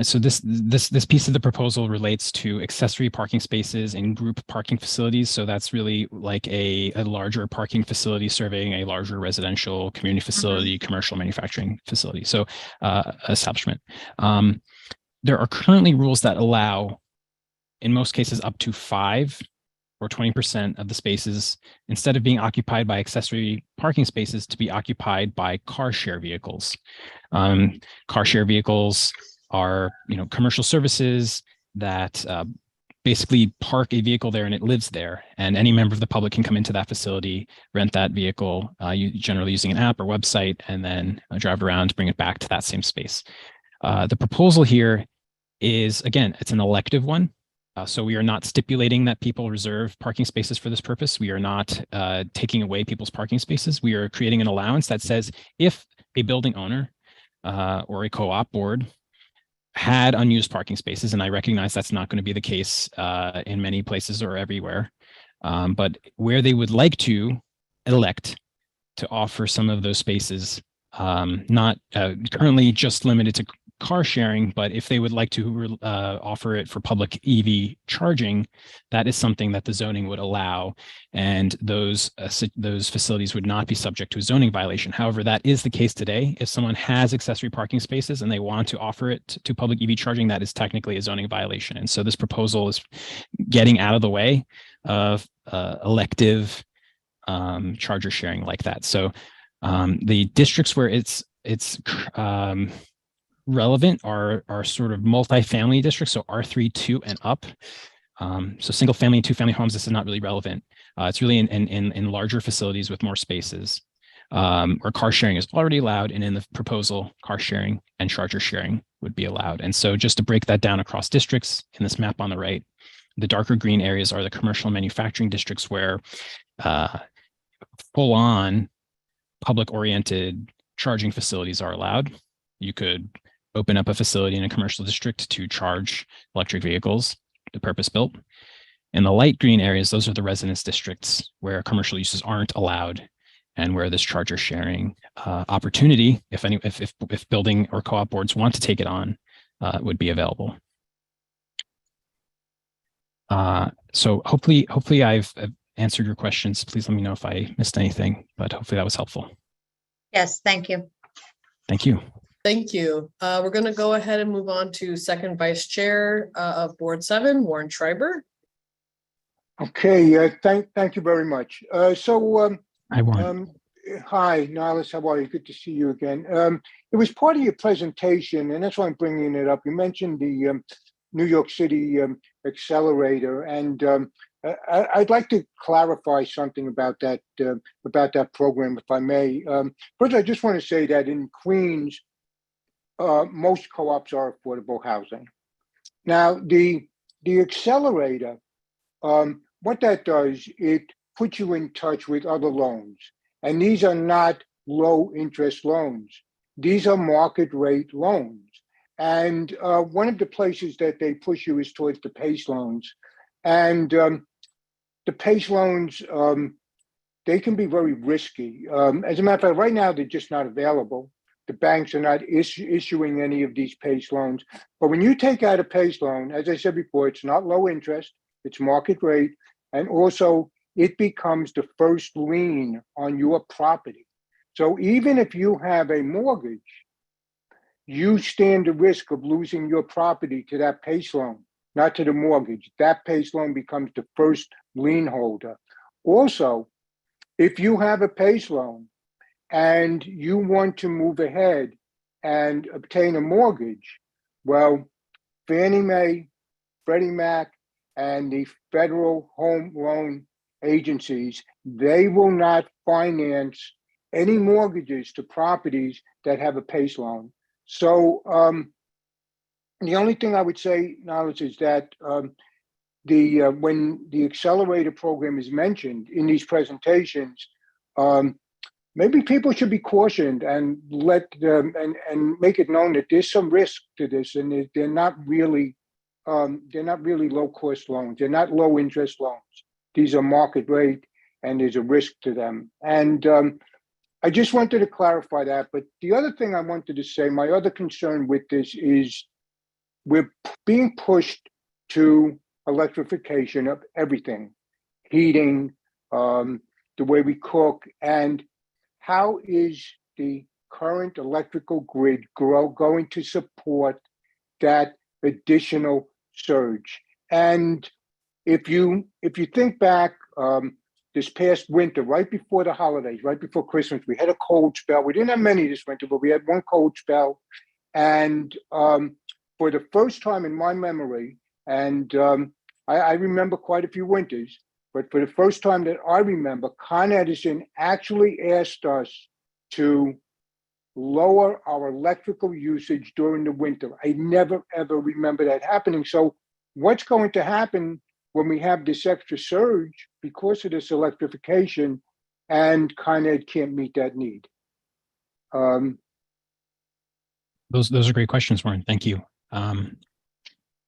so this piece of the proposal relates to accessory parking spaces and group parking facilities. So that's really like a larger parking facility serving a larger residential community facility, commercial manufacturing facility. So establishment. There are currently rules that allow, in most cases, up to 5 or 20% of the spaces, instead of being occupied by accessory parking spaces, to be occupied by car share vehicles. Car share vehicles are, you know, commercial services that basically park a vehicle there and it lives there, and any member of the public can come into that facility, rent that vehicle, generally using an app or website, and then drive around, bring it back to that same space. The proposal here is, again, it's an elective one. So we are not stipulating that people reserve parking spaces for this purpose. We are not taking away people's parking spaces. We are creating an allowance that says if a building owner or a co-op board had unused parking spaces, and I recognize that's not going to be the case in many places or everywhere, but where they would like to elect to offer some of those spaces, not currently just limited to car sharing, but if they would like to offer it for public EV charging, that is something that the zoning would allow, and those facilities would not be subject to a zoning violation. However, that is the case today. If someone has accessory parking spaces and they want to offer it to public EV charging, that is technically a zoning violation. And so this proposal is getting out of the way of elective charger sharing like that. So the districts where it's relevant are sort of multifamily districts, so R3, 2, and up. So single family and 2-family homes, this is not really relevant. It's really in larger facilities with more spaces, where car sharing is already allowed, and in the proposal, car sharing and charger sharing would be allowed. And so just to break that down across districts in this map on the right, the darker green areas are the commercial manufacturing districts where full-on public-oriented charging facilities are allowed. You could open up a facility in a commercial district to charge electric vehicles, the purpose-built. In the light green areas, those are the residence districts where commercial uses aren't allowed, and where this charger sharing opportunity, if building or co-op boards want to take it on, would be available. So hopefully I've answered your questions. Please let me know if I missed anything, but hopefully that was helpful. Yes, thank you. Thank you. Thank you. We're going to go ahead and move on to second vice chair of Board 7, Warren Schreiber. Okay, thank you very much. Hi, Warren. Hi, Niles, how are you? Good to see you again. It was part of your presentation, and that's why I'm bringing it up. You mentioned the New York City accelerator, and I'd like to clarify something about that program, if I may. First, I just want to say that in Queens, most co-ops are affordable housing. Now, the accelerator, what that does, it puts you in touch with other loans. And these are not low interest loans. These are market rate loans. And one of the places that they push you is towards the PACE loans. And the PACE loans, they can be very risky. As a matter of fact, right now, they're just not available. The banks are not issuing any of these PACE loans. But when you take out a PACE loan, as I said before, it's not low interest, it's market rate. And also, it becomes the first lien on your property. So even if you have a mortgage, you stand the risk of losing your property to that PACE loan, not to the mortgage. That PACE loan becomes the first lien holder. Also, if you have a PACE loan and you want to move ahead and obtain a mortgage, well, Fannie Mae, Freddie Mac, and the federal home loan agencies, they will not finance any mortgages to properties that have a PACE loan. So the only thing I would say, Knowledge, is that when the accelerator program is mentioned in these presentations, maybe people should be cautioned and and make it known that there's some risk to this, and they're not really low cost loans. They're not low interest loans. These are market rate, and there's a risk to them. And I just wanted to clarify that. But the other thing I wanted to say, my other concern with this is we're being pushed to electrification of everything, heating, the way we cook, and how is the current electrical grid going to support that additional surge? And if you think back, this past winter, right before the holidays, right before Christmas, we had a cold spell. We didn't have many this winter, but we had one cold spell. And for the first time in my memory, and I remember quite a few winters, but for the first time that I remember, Con Edison actually asked us to lower our electrical usage during the winter. I never, ever remember that happening. So what's going to happen when we have this extra surge because of this electrification, and Con Ed can't meet that need? Those are great questions, Warren. Thank you.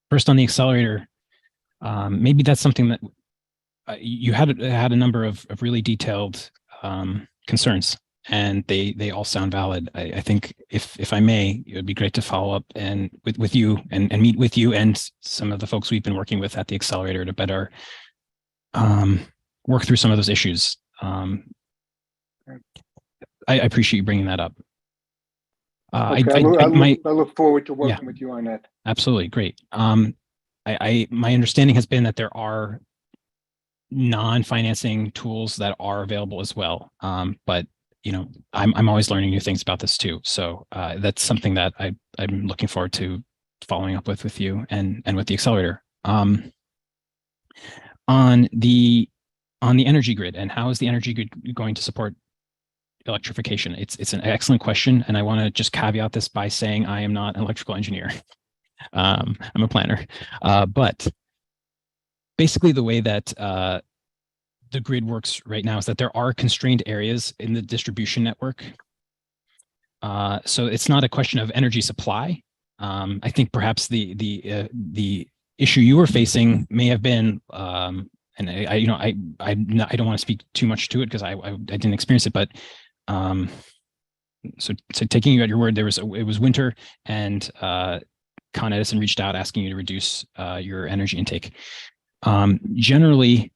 First, on the accelerator, maybe that's something that you had a number of really detailed concerns and they all sound valid. I think if I may, it would be great to follow up and with you and meet with you and some of the folks we've been working with at the accelerator to better work through some of those issues. I appreciate you bringing that up. Okay, I look forward to working with you on that. Absolutely, great. My understanding has been that there are non-financing tools that are available as well. But you know, I'm always learning new things about this too. So that's something that I'm looking forward to following up with you and with the accelerator. On the energy grid, and how is the energy grid going to support electrification? It's an excellent question, and I want to just caveat this by saying I am not an electrical engineer. I'm a planner, but basically the way that the grid works right now is that there are constrained areas in the distribution network. So it's not a question of energy supply. I think perhaps the issue you were facing may have been, and I don't want to speak too much to it because I didn't experience it, but so taking you at your word, it was winter, and Con Edison reached out asking you to reduce your energy intake. Generally,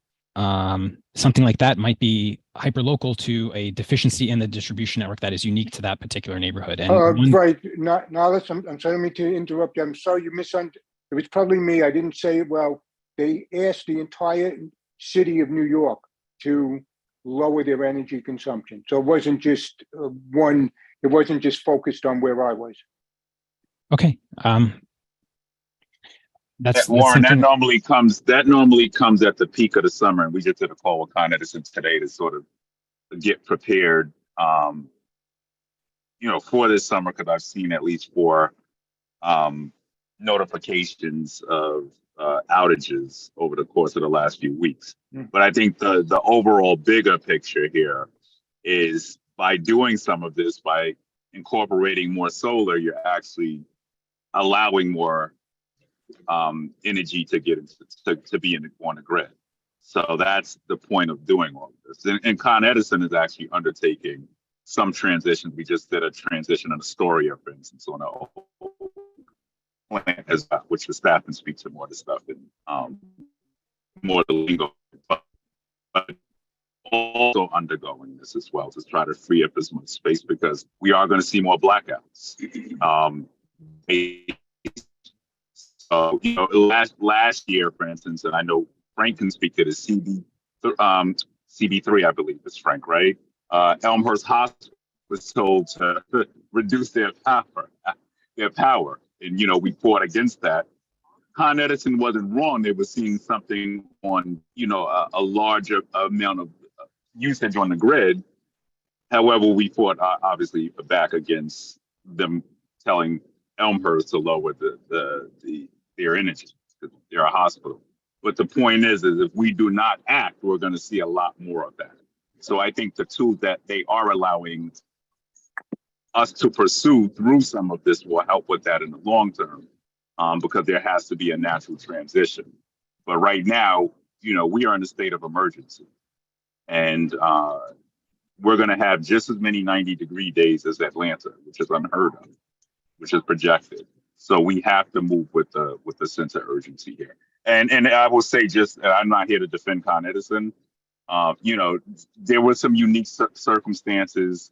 something like that might be hyperlocal to a deficiency in the distribution network that is unique to that particular neighborhood. And right, Niles, I'm sorry to interrupt you. I'm sorry you misunderstood. It was probably me. I didn't say it well. They asked the entire city of New York to lower their energy consumption. So it wasn't just one. It wasn't just focused on where I was. Okay. That's Warren, that normally comes at the peak of the summer, and we just did a call with Con Edison today to sort of get prepared, for this summer, because I've seen at least 4 notifications of outages over the course of the last few weeks. But I think the overall bigger picture here is by doing some of this, by incorporating more solar, you're actually allowing more energy to get to be on the grid. So that's the point of doing all of this. And Con Edison is actually undertaking some transitions. We just did a transition in Astoria, for instance, on a plant as well, which the staff can speak to more of the stuff and more the lingo, but also undergoing this as well to try to free up as much space, because we are going to see more blackouts. So, last year, for instance, and I know Frank can speak to this, CB3, I believe it's Frank, right? Elmhurst Hospital was told to reduce their power. And, we fought against that. Con Edison wasn't wrong. They were seeing something on, a larger amount of usage on the grid. However, we fought obviously back against them telling Elmhurst to lower their energy, because they're a hospital. But the point is if we do not act, we're going to see a lot more of that. So I think the tools that they are allowing us to pursue through some of this will help with that in the long term, because there has to be a natural transition. But right now, we are in a state of emergency, and we're going to have just as many 90-degree days as Atlanta, which is unheard of, which is projected. So we have to move with the sense of urgency here. And I will say, I'm not here to defend Con Edison. There were some unique circumstances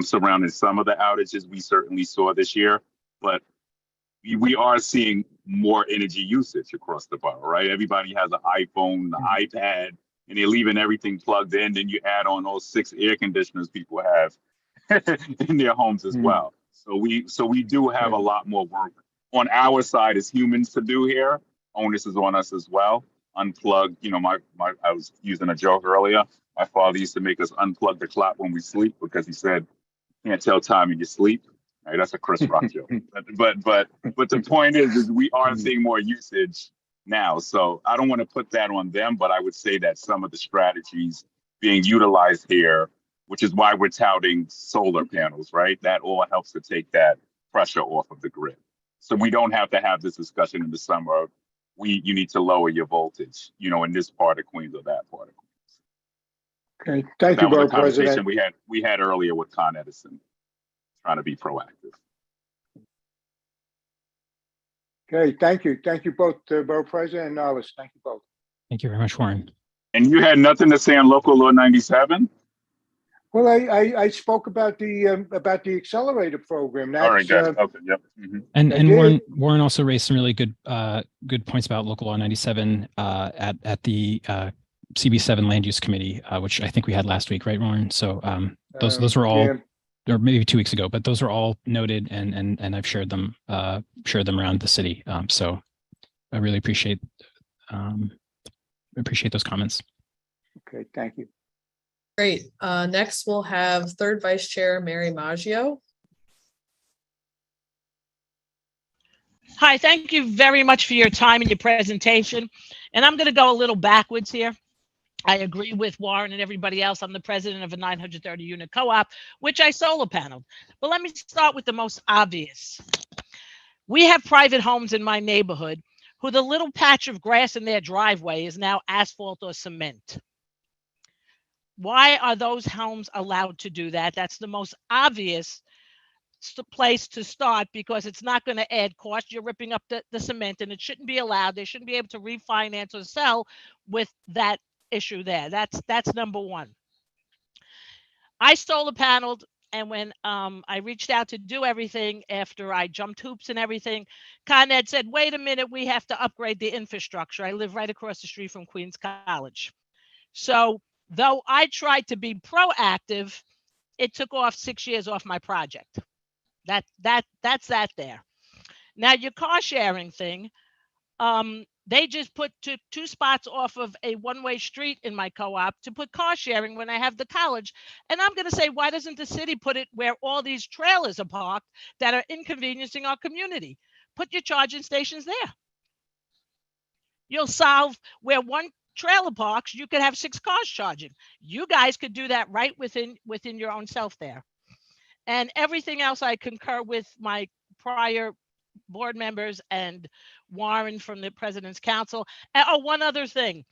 surrounding some of the outages we certainly saw this year, but we are seeing more energy usage across the borough, right? Everybody has an iPhone, an iPad, and they're leaving everything plugged in. Then you add on those 6 air conditioners people have in their homes as well. So we do have a lot more work on our side as humans to do here. Onus is on us as well. Unplug. I was using a joke earlier. My father used to make us unplug the clock when we sleep, because he said, "You can't tell time in your sleep." Right? That's a Chris Rock joke. But the point is we are seeing more usage now. So I don't want to put that on them, but I would say that some of the strategies being utilized here, which is why we're touting solar panels, right? That all helps to take that pressure off of the grid. So we don't have to have this discussion in the summer of you need to lower your voltage, in this part of Queens or that part of Okay, thank you, That was Borough a conversation President. we had earlier with Con Edison, trying to be proactive. Okay, thank you. Thank you both, Borough President and Alice. Thank you both. Thank you very much, Warren. And you had nothing to say on Local Law 97? Well, I spoke about the accelerator program. All right, That's good. Okay, yep. Mhm. And I and did. Warren also raised some really good points about local law 97 at the CB7 Land Use Committee, which I think we had last week, right, Warren? So those were all, yeah. or maybe 2 weeks ago, but those are all noted and I've shared them around the city. So I really appreciate those comments. Okay, thank you. Great. Next we'll have third vice chair, Mary Maggio. Hi, thank you very much for your time and your presentation. And I'm going to go a little backwards here. I agree with Warren and everybody else. I'm the president of a 930 unit co-op, which I solar paneled. But let me start with the most obvious. We have private homes in my neighborhood who the little patch of grass in their driveway is now asphalt or cement. Why are those homes allowed to do that? That's the most obvious place to start, because it's not going to add cost. You're ripping up the cement, and it shouldn't be allowed. They shouldn't be able to refinance or sell with that issue there. That's number one. I solar paneled, and when I reached out to do everything after I jumped hoops and everything, Con Ed said, wait a minute, we have to upgrade the infrastructure. I live right across the street from Queens College. So though I tried to be proactive, it took off 6 years off my project. That's that there. Now your car sharing thing, they just put two spots off of a one-way street in my co-op to put car sharing when I have the college. And I'm going to say, why doesn't the city put it where all these trailers are parked that are inconveniencing our community? Put your charging stations there. You'll solve where one trailer parks, you could have 6 cars charging. You guys could do that right within your own self there. And everything else I concur with my prior board members and Warren from the President's Council. And, oh, one other thing.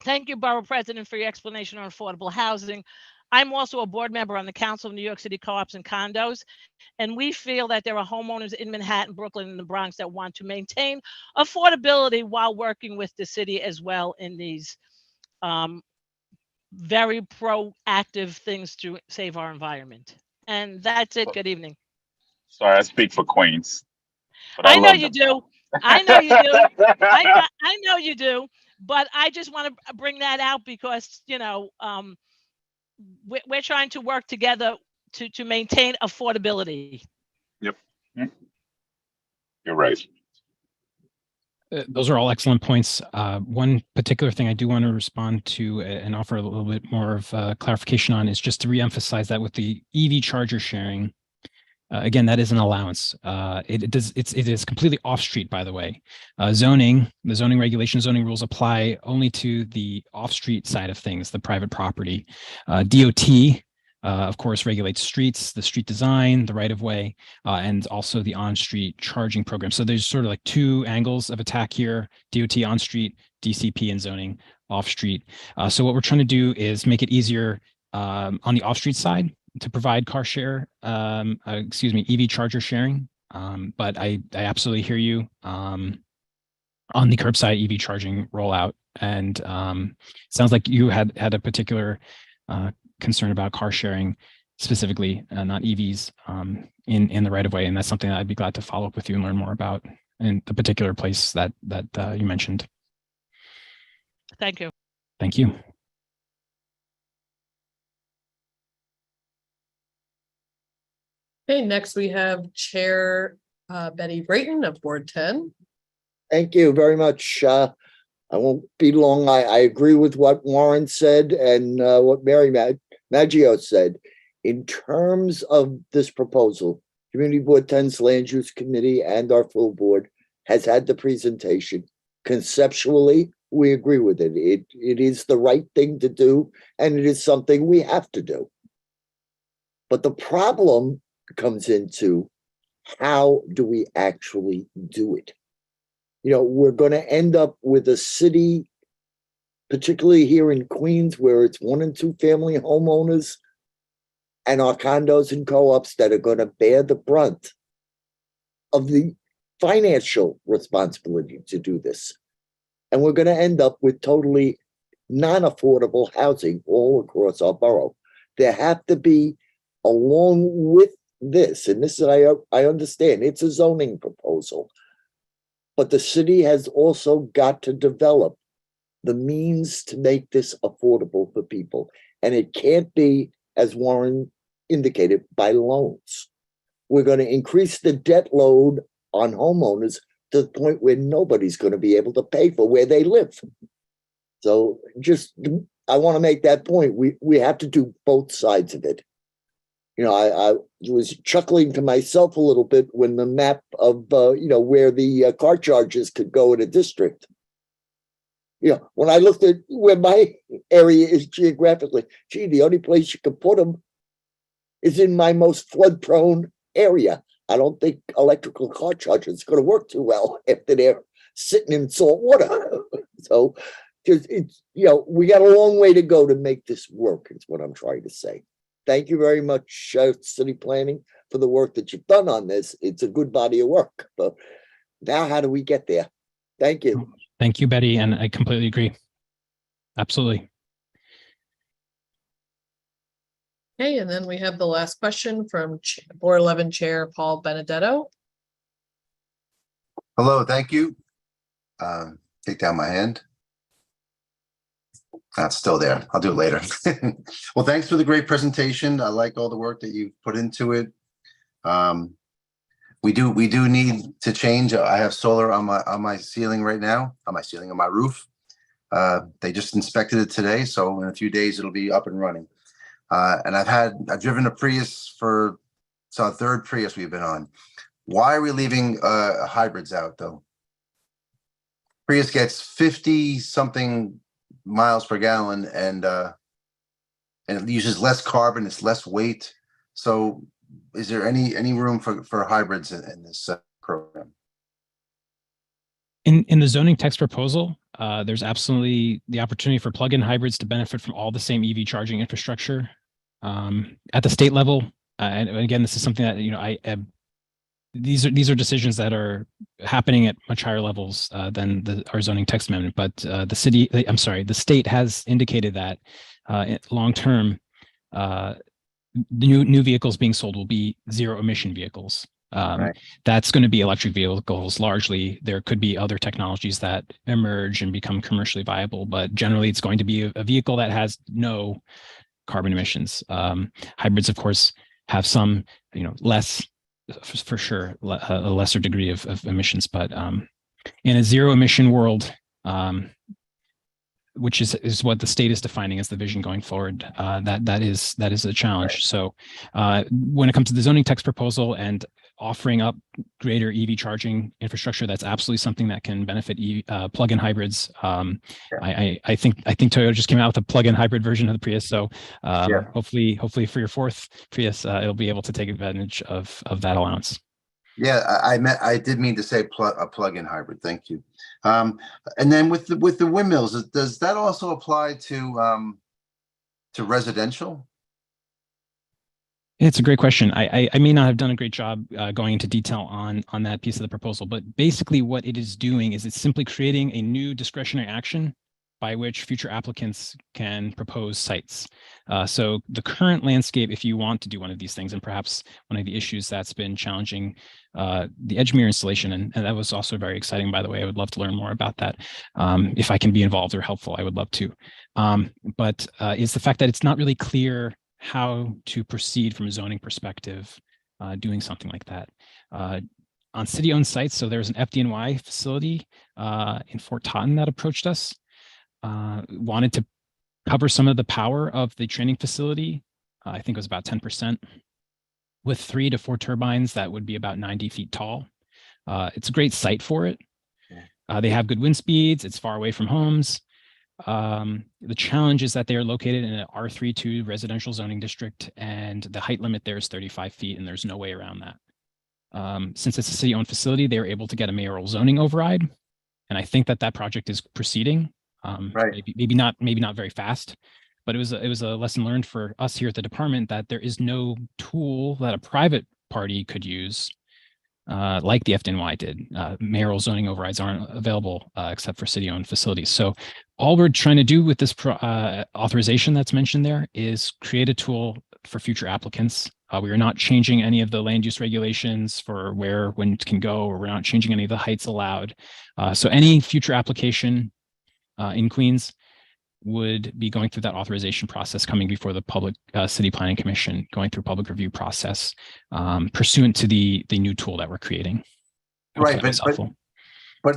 Thank you, Borough President, for your explanation on affordable housing. I'm also a board member on the Council of New York City Co-ops and Condos, and we feel that there are homeowners in Manhattan, Brooklyn, and the Bronx that want to maintain affordability while working with the city as well in these very proactive things to save our environment. And that's it. Good evening. Sorry, I speak for Queens. But I know love you them. do. I know you do. I know you do. But I just want to bring that out because, you know, we're trying to work together to maintain affordability. Yep. You're right. Those are all excellent points. One particular thing I do want to respond to and offer a little bit more of clarification on is just to reemphasize that with the EV charger sharing, again, that is an allowance. It is completely off street, by the way. The zoning regulations, zoning rules apply only to the off street side of things, the private property. DOT, of course, regulates streets, the street design, the right of way, and also the on-street charging program. So there's sort of like 2 angles of attack here: DOT on street, DCP and zoning off street. So what we're trying to do is make it easier on the off-street side to provide car share, EV charger sharing. But I absolutely hear you on the curbside EV charging rollout. And sounds like you had a particular concern about car sharing specifically, not EVs in the right of way. And that's something that I'd be glad to follow up with you and learn more about in the particular place that you mentioned. Thank you. Thank you. Okay, next we have Chair Betty Brayton of Board 10. Thank you very much. I won't be long. I agree with what Warren said and what Mary Maggio said. In terms of this proposal, Community Board 10's Land Use Committee and our full board has had the presentation. Conceptually, we agree with it. It is the right thing to do, and it is something we have to do. But the problem comes into how do we actually do it? You know, we're going to end up with a city particularly here in Queens, where it's 1 and 2 family homeowners and our condos and co-ops that are going to bear the brunt of the financial responsibility to do this. And we're going to end up with totally non-affordable housing all across our borough. There have to be, along with this, and this I understand, it's a zoning proposal, but the city has also got to develop the means to make this affordable for people. And it can't be, as Warren indicated, by loans. We're going to increase the debt load on homeowners to the point where nobody's going to be able to pay for where they live. So I want to make that point. We have to do both sides of it. I was chuckling to myself a little bit when the map of, where the car charges could go in a district. When I looked at where my area is geographically, the only place you can put them is in my most flood-prone area. I don't think electrical car chargers is going to work too well after they're sitting in salt water. So we got a long way to go to make this work, is what I'm trying to say. Thank you very much, City Planning, for the work that you've done on this. It's a good body of work. But now how do we get there? Thank you. Thank you, Betty. And I completely agree. Absolutely. Okay, and then we have the last question from Board 11 Chair Paul Benedetto. Hello, thank you. Take down my hand. That's still there. I'll do it later. Well, thanks for the great presentation. I like all the work that you've put into it. We do need to change. I have solar on my ceiling right now, on my roof. They just inspected it today, so in a few days it'll be up and running. And I've driven a Prius it's our third Prius we've been on. Why are we leaving hybrids out though? Prius gets 50 something miles per gallon and it uses less carbon, it's less weight. So is there any room for hybrids in this program? In the zoning text proposal, there's absolutely the opportunity for plug-in hybrids to benefit from all the same EV charging infrastructure. At the state level, and again, this is something that these are decisions that are happening at much higher levels than our zoning text amendment. But the state has indicated that long term, the new vehicles being sold will be zero emission vehicles. Right. That's going to be electric vehicles largely. There could be other technologies that emerge and become commercially viable, but generally it's going to be a vehicle that has no carbon emissions. Hybrids, of course, have some, less, for sure, a lesser degree of emissions, but in a zero emission world, which is what the state is defining as the vision going forward, that is a challenge. Right. So when it comes to the zoning text proposal and offering up greater EV charging infrastructure, that's absolutely something that can benefit plug-in hybrids. I think Toyota just came out with a plug-in hybrid version of the Prius. So hopefully for your fourth Prius, it'll be able to take advantage of that allowance. Yeah, I did mean to say a plug-in hybrid. Thank you. And then with the windmills, does that also apply to residential? It's a great question. I may not have done a great job going into detail on that piece of the proposal, but basically what it is doing is it's simply creating a new discretionary action by which future applicants can propose sites. So the current landscape, if you want to do one of these things, and perhaps one of the issues that's been challenging the Edgemere installation, and that was also very exciting, by the way. I would love to learn more about that. If I can be involved or helpful, I would love to. But it's the fact that it's not really clear how to proceed from a zoning perspective doing something like that. On city-owned sites, so there's an FDNY facility in Fort Totten that approached us, wanted to cover some of the power of the training facility. I think it was about 10%, with 3 to 4 turbines that would be about 90 feet tall. It's a great site for it. They have good wind speeds. It's far away from homes. The challenge is that they are located in an R32 residential zoning district, and the height limit there is 35 feet, and there's no way around that. Since it's a city-owned facility, they were able to get a mayoral zoning override, and I think that project is proceeding. Right. Maybe not very fast, but it was a lesson learned for us here at the department that there is no tool that a private party could use like the FDNY did. Mayoral zoning overrides aren't available except for city-owned facilities. So all we're trying to do with this authorization that's mentioned there is create a tool for future applicants. We are not changing any of the land use regulations for where wind can go, or we're not changing any of the heights allowed. So any future application in Queens would be going through that authorization process, coming before the public city planning commission, going through public review process, pursuant to the new tool that we're creating. Right, but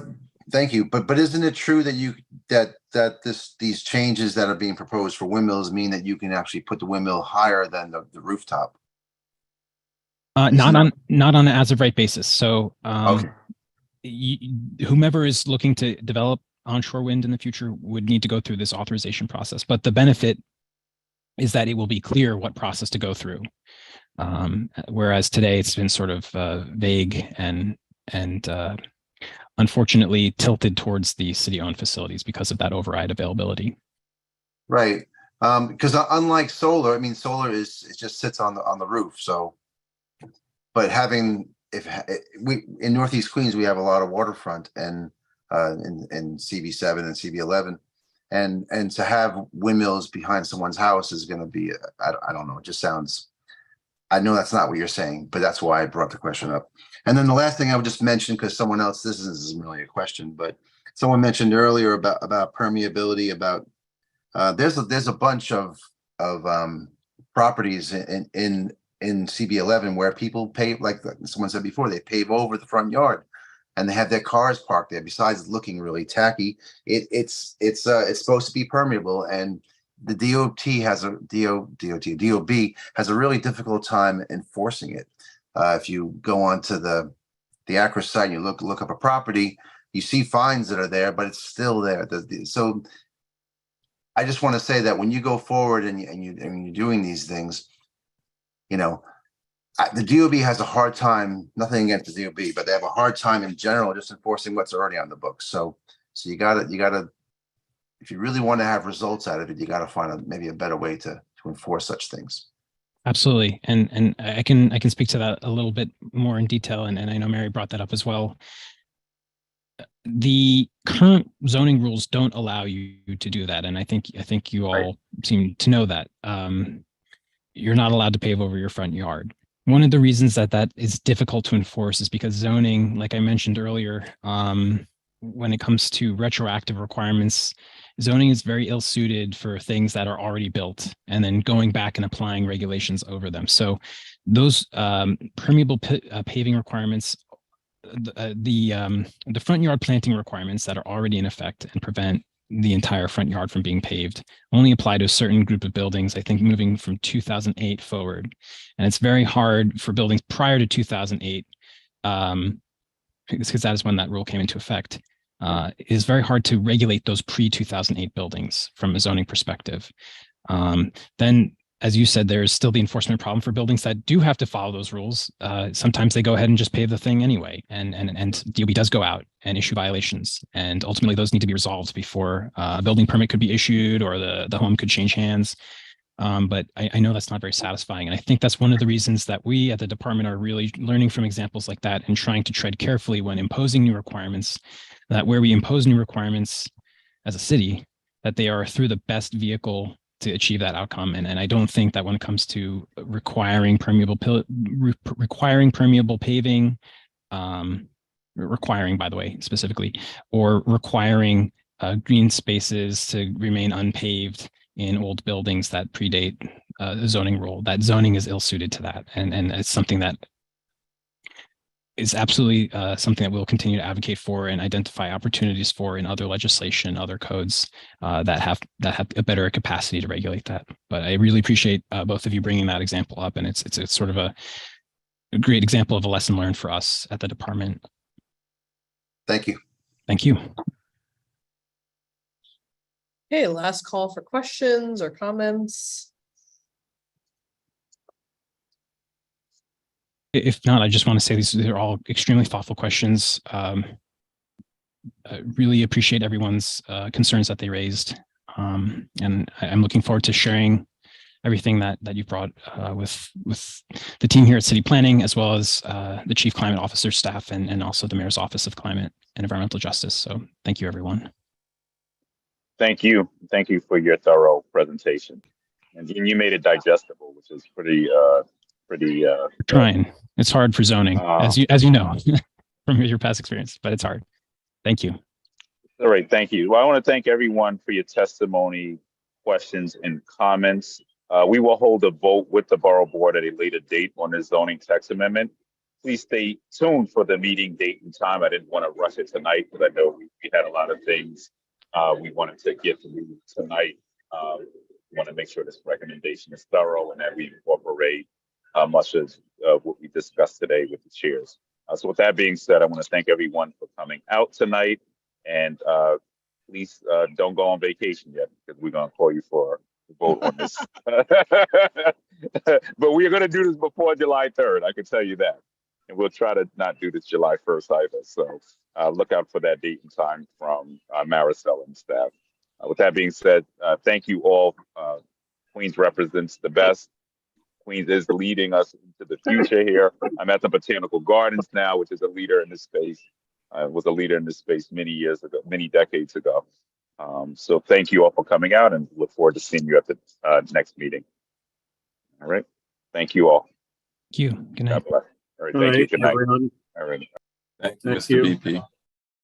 thank you. But isn't it true that these changes that are being proposed for windmills mean that you can actually put the windmill higher than the rooftop? Not on an as of right basis. So Okay. whomever is looking to develop onshore wind in the future would need to go through this authorization process. But the benefit is that it will be clear what process to go through. Whereas today it's been sort of vague and unfortunately tilted towards the city-owned facilities because of that override availability. Right. Because unlike solar, I mean, solar it just sits on the roof. So, but in Northeast Queens, we have a lot of waterfront and in CB7 and CB11, and to have windmills behind someone's house is going to be, I don't know, it just sounds, I know that's not what you're saying, but that's why I brought the question up. And then the last thing I would just mention, because someone else, this isn't really a question, but someone mentioned earlier about permeability, about there's a bunch of properties in CB11 where people pave, like someone said before, they pave over the front yard and they have their cars parked there. Besides looking really tacky, it's supposed to be permeable, and the DOB has a really difficult time enforcing it. If you go onto the Acra site and you look up a property, you see fines that are there, but it's still there. So I just want to say that when you go forward and you're doing these things, you know, the DOB has a hard time, nothing against the DOB, but they have a hard time in general just enforcing what's already on the books. So you gotta, if you really want to have results out of it, you gotta find maybe a better way to enforce such things. Absolutely. And I can speak to that a little bit more in detail. And I know Mary brought that up as well. The current zoning rules don't allow you to do that. And I think you all seem to know that. You're not allowed to pave over your front yard. One of the reasons that is difficult to enforce is because zoning, like I mentioned earlier, when it comes to retroactive requirements, zoning is very ill-suited for things that are already built and then going back and applying regulations over them. So those permeable paving requirements, the front yard planting requirements that are already in effect and prevent the entire front yard from being paved only apply to a certain group of buildings, I think moving from 2008 forward. And it's very hard for buildings prior to 2008, because that is when that rule came into effect. It is very hard to regulate those pre-2008 buildings from a zoning perspective. Then, as you said, there's still the enforcement problem for buildings that do have to follow those rules. Sometimes they go ahead and just pave the thing anyway, and DOB does go out and issue violations, and ultimately those need to be resolved before a building permit could be issued or the home could change hands. But I know that's not very satisfying, and I think that's one of the reasons that we at the department are really learning from examples like that and trying to tread carefully when imposing new requirements, that where we impose new requirements as a city, that they are through the best vehicle to achieve that outcome. And I don't think that when it comes to requiring permeable paving, requiring, by the way, specifically, or requiring green spaces to remain unpaved in old buildings that predate the zoning rule, that zoning is ill-suited to that. And it's something that is absolutely something that we'll continue to advocate for and identify opportunities for in other legislation, other codes that have a better capacity to regulate that. But I really appreciate both of you bringing that example up, and it's sort of a great example of a lesson learned for us at the department. Thank you. Thank you. Okay, last call for questions or comments. If not, I just want to say these are all extremely thoughtful questions. really appreciate everyone's concerns that they raised. And I'm looking forward to sharing everything that you brought with the team here at City Planning, as well as the Chief Climate Officer staff and also the Mayor's Office of Climate and Environmental Justice. So thank you, everyone. Thank you. Thank you for your thorough presentation. And you made it digestible, which is pretty Trying. It's hard for zoning, as you know from your past experience, but it's hard. Thank you. All right, thank you. Well, I want to thank everyone for your testimony, questions, and comments. We will hold a vote with the Borough Board at a later date on the zoning text amendment. Please stay tuned for the meeting date and time. I didn't want to rush it tonight because I know we had a lot of things we wanted to get through tonight. We want to make sure this recommendation is thorough and that we incorporate much as what we discussed today with the chairs. So with that being said, I want to thank everyone for coming out tonight. And please don't go on vacation yet, because we're going to call you for a vote on this. But we're going to do this before July 3rd, I can tell you that. And we'll try to not do this July 1st either. So look out for that date and time from Maricel and staff. With that being said, thank you all. Queens represents the best. Queens is leading us into the future here. I'm at the Botanical Gardens now, which is a leader in this space. I was a leader in this space many years ago, many decades ago. So thank you all for coming out, and look forward to seeing you at the next meeting. All right. Thank you all. Thank you. Good night. God bless. All right. Thank you. Good night. Everyone. All right. Thank you, Thank Mr. you. BP.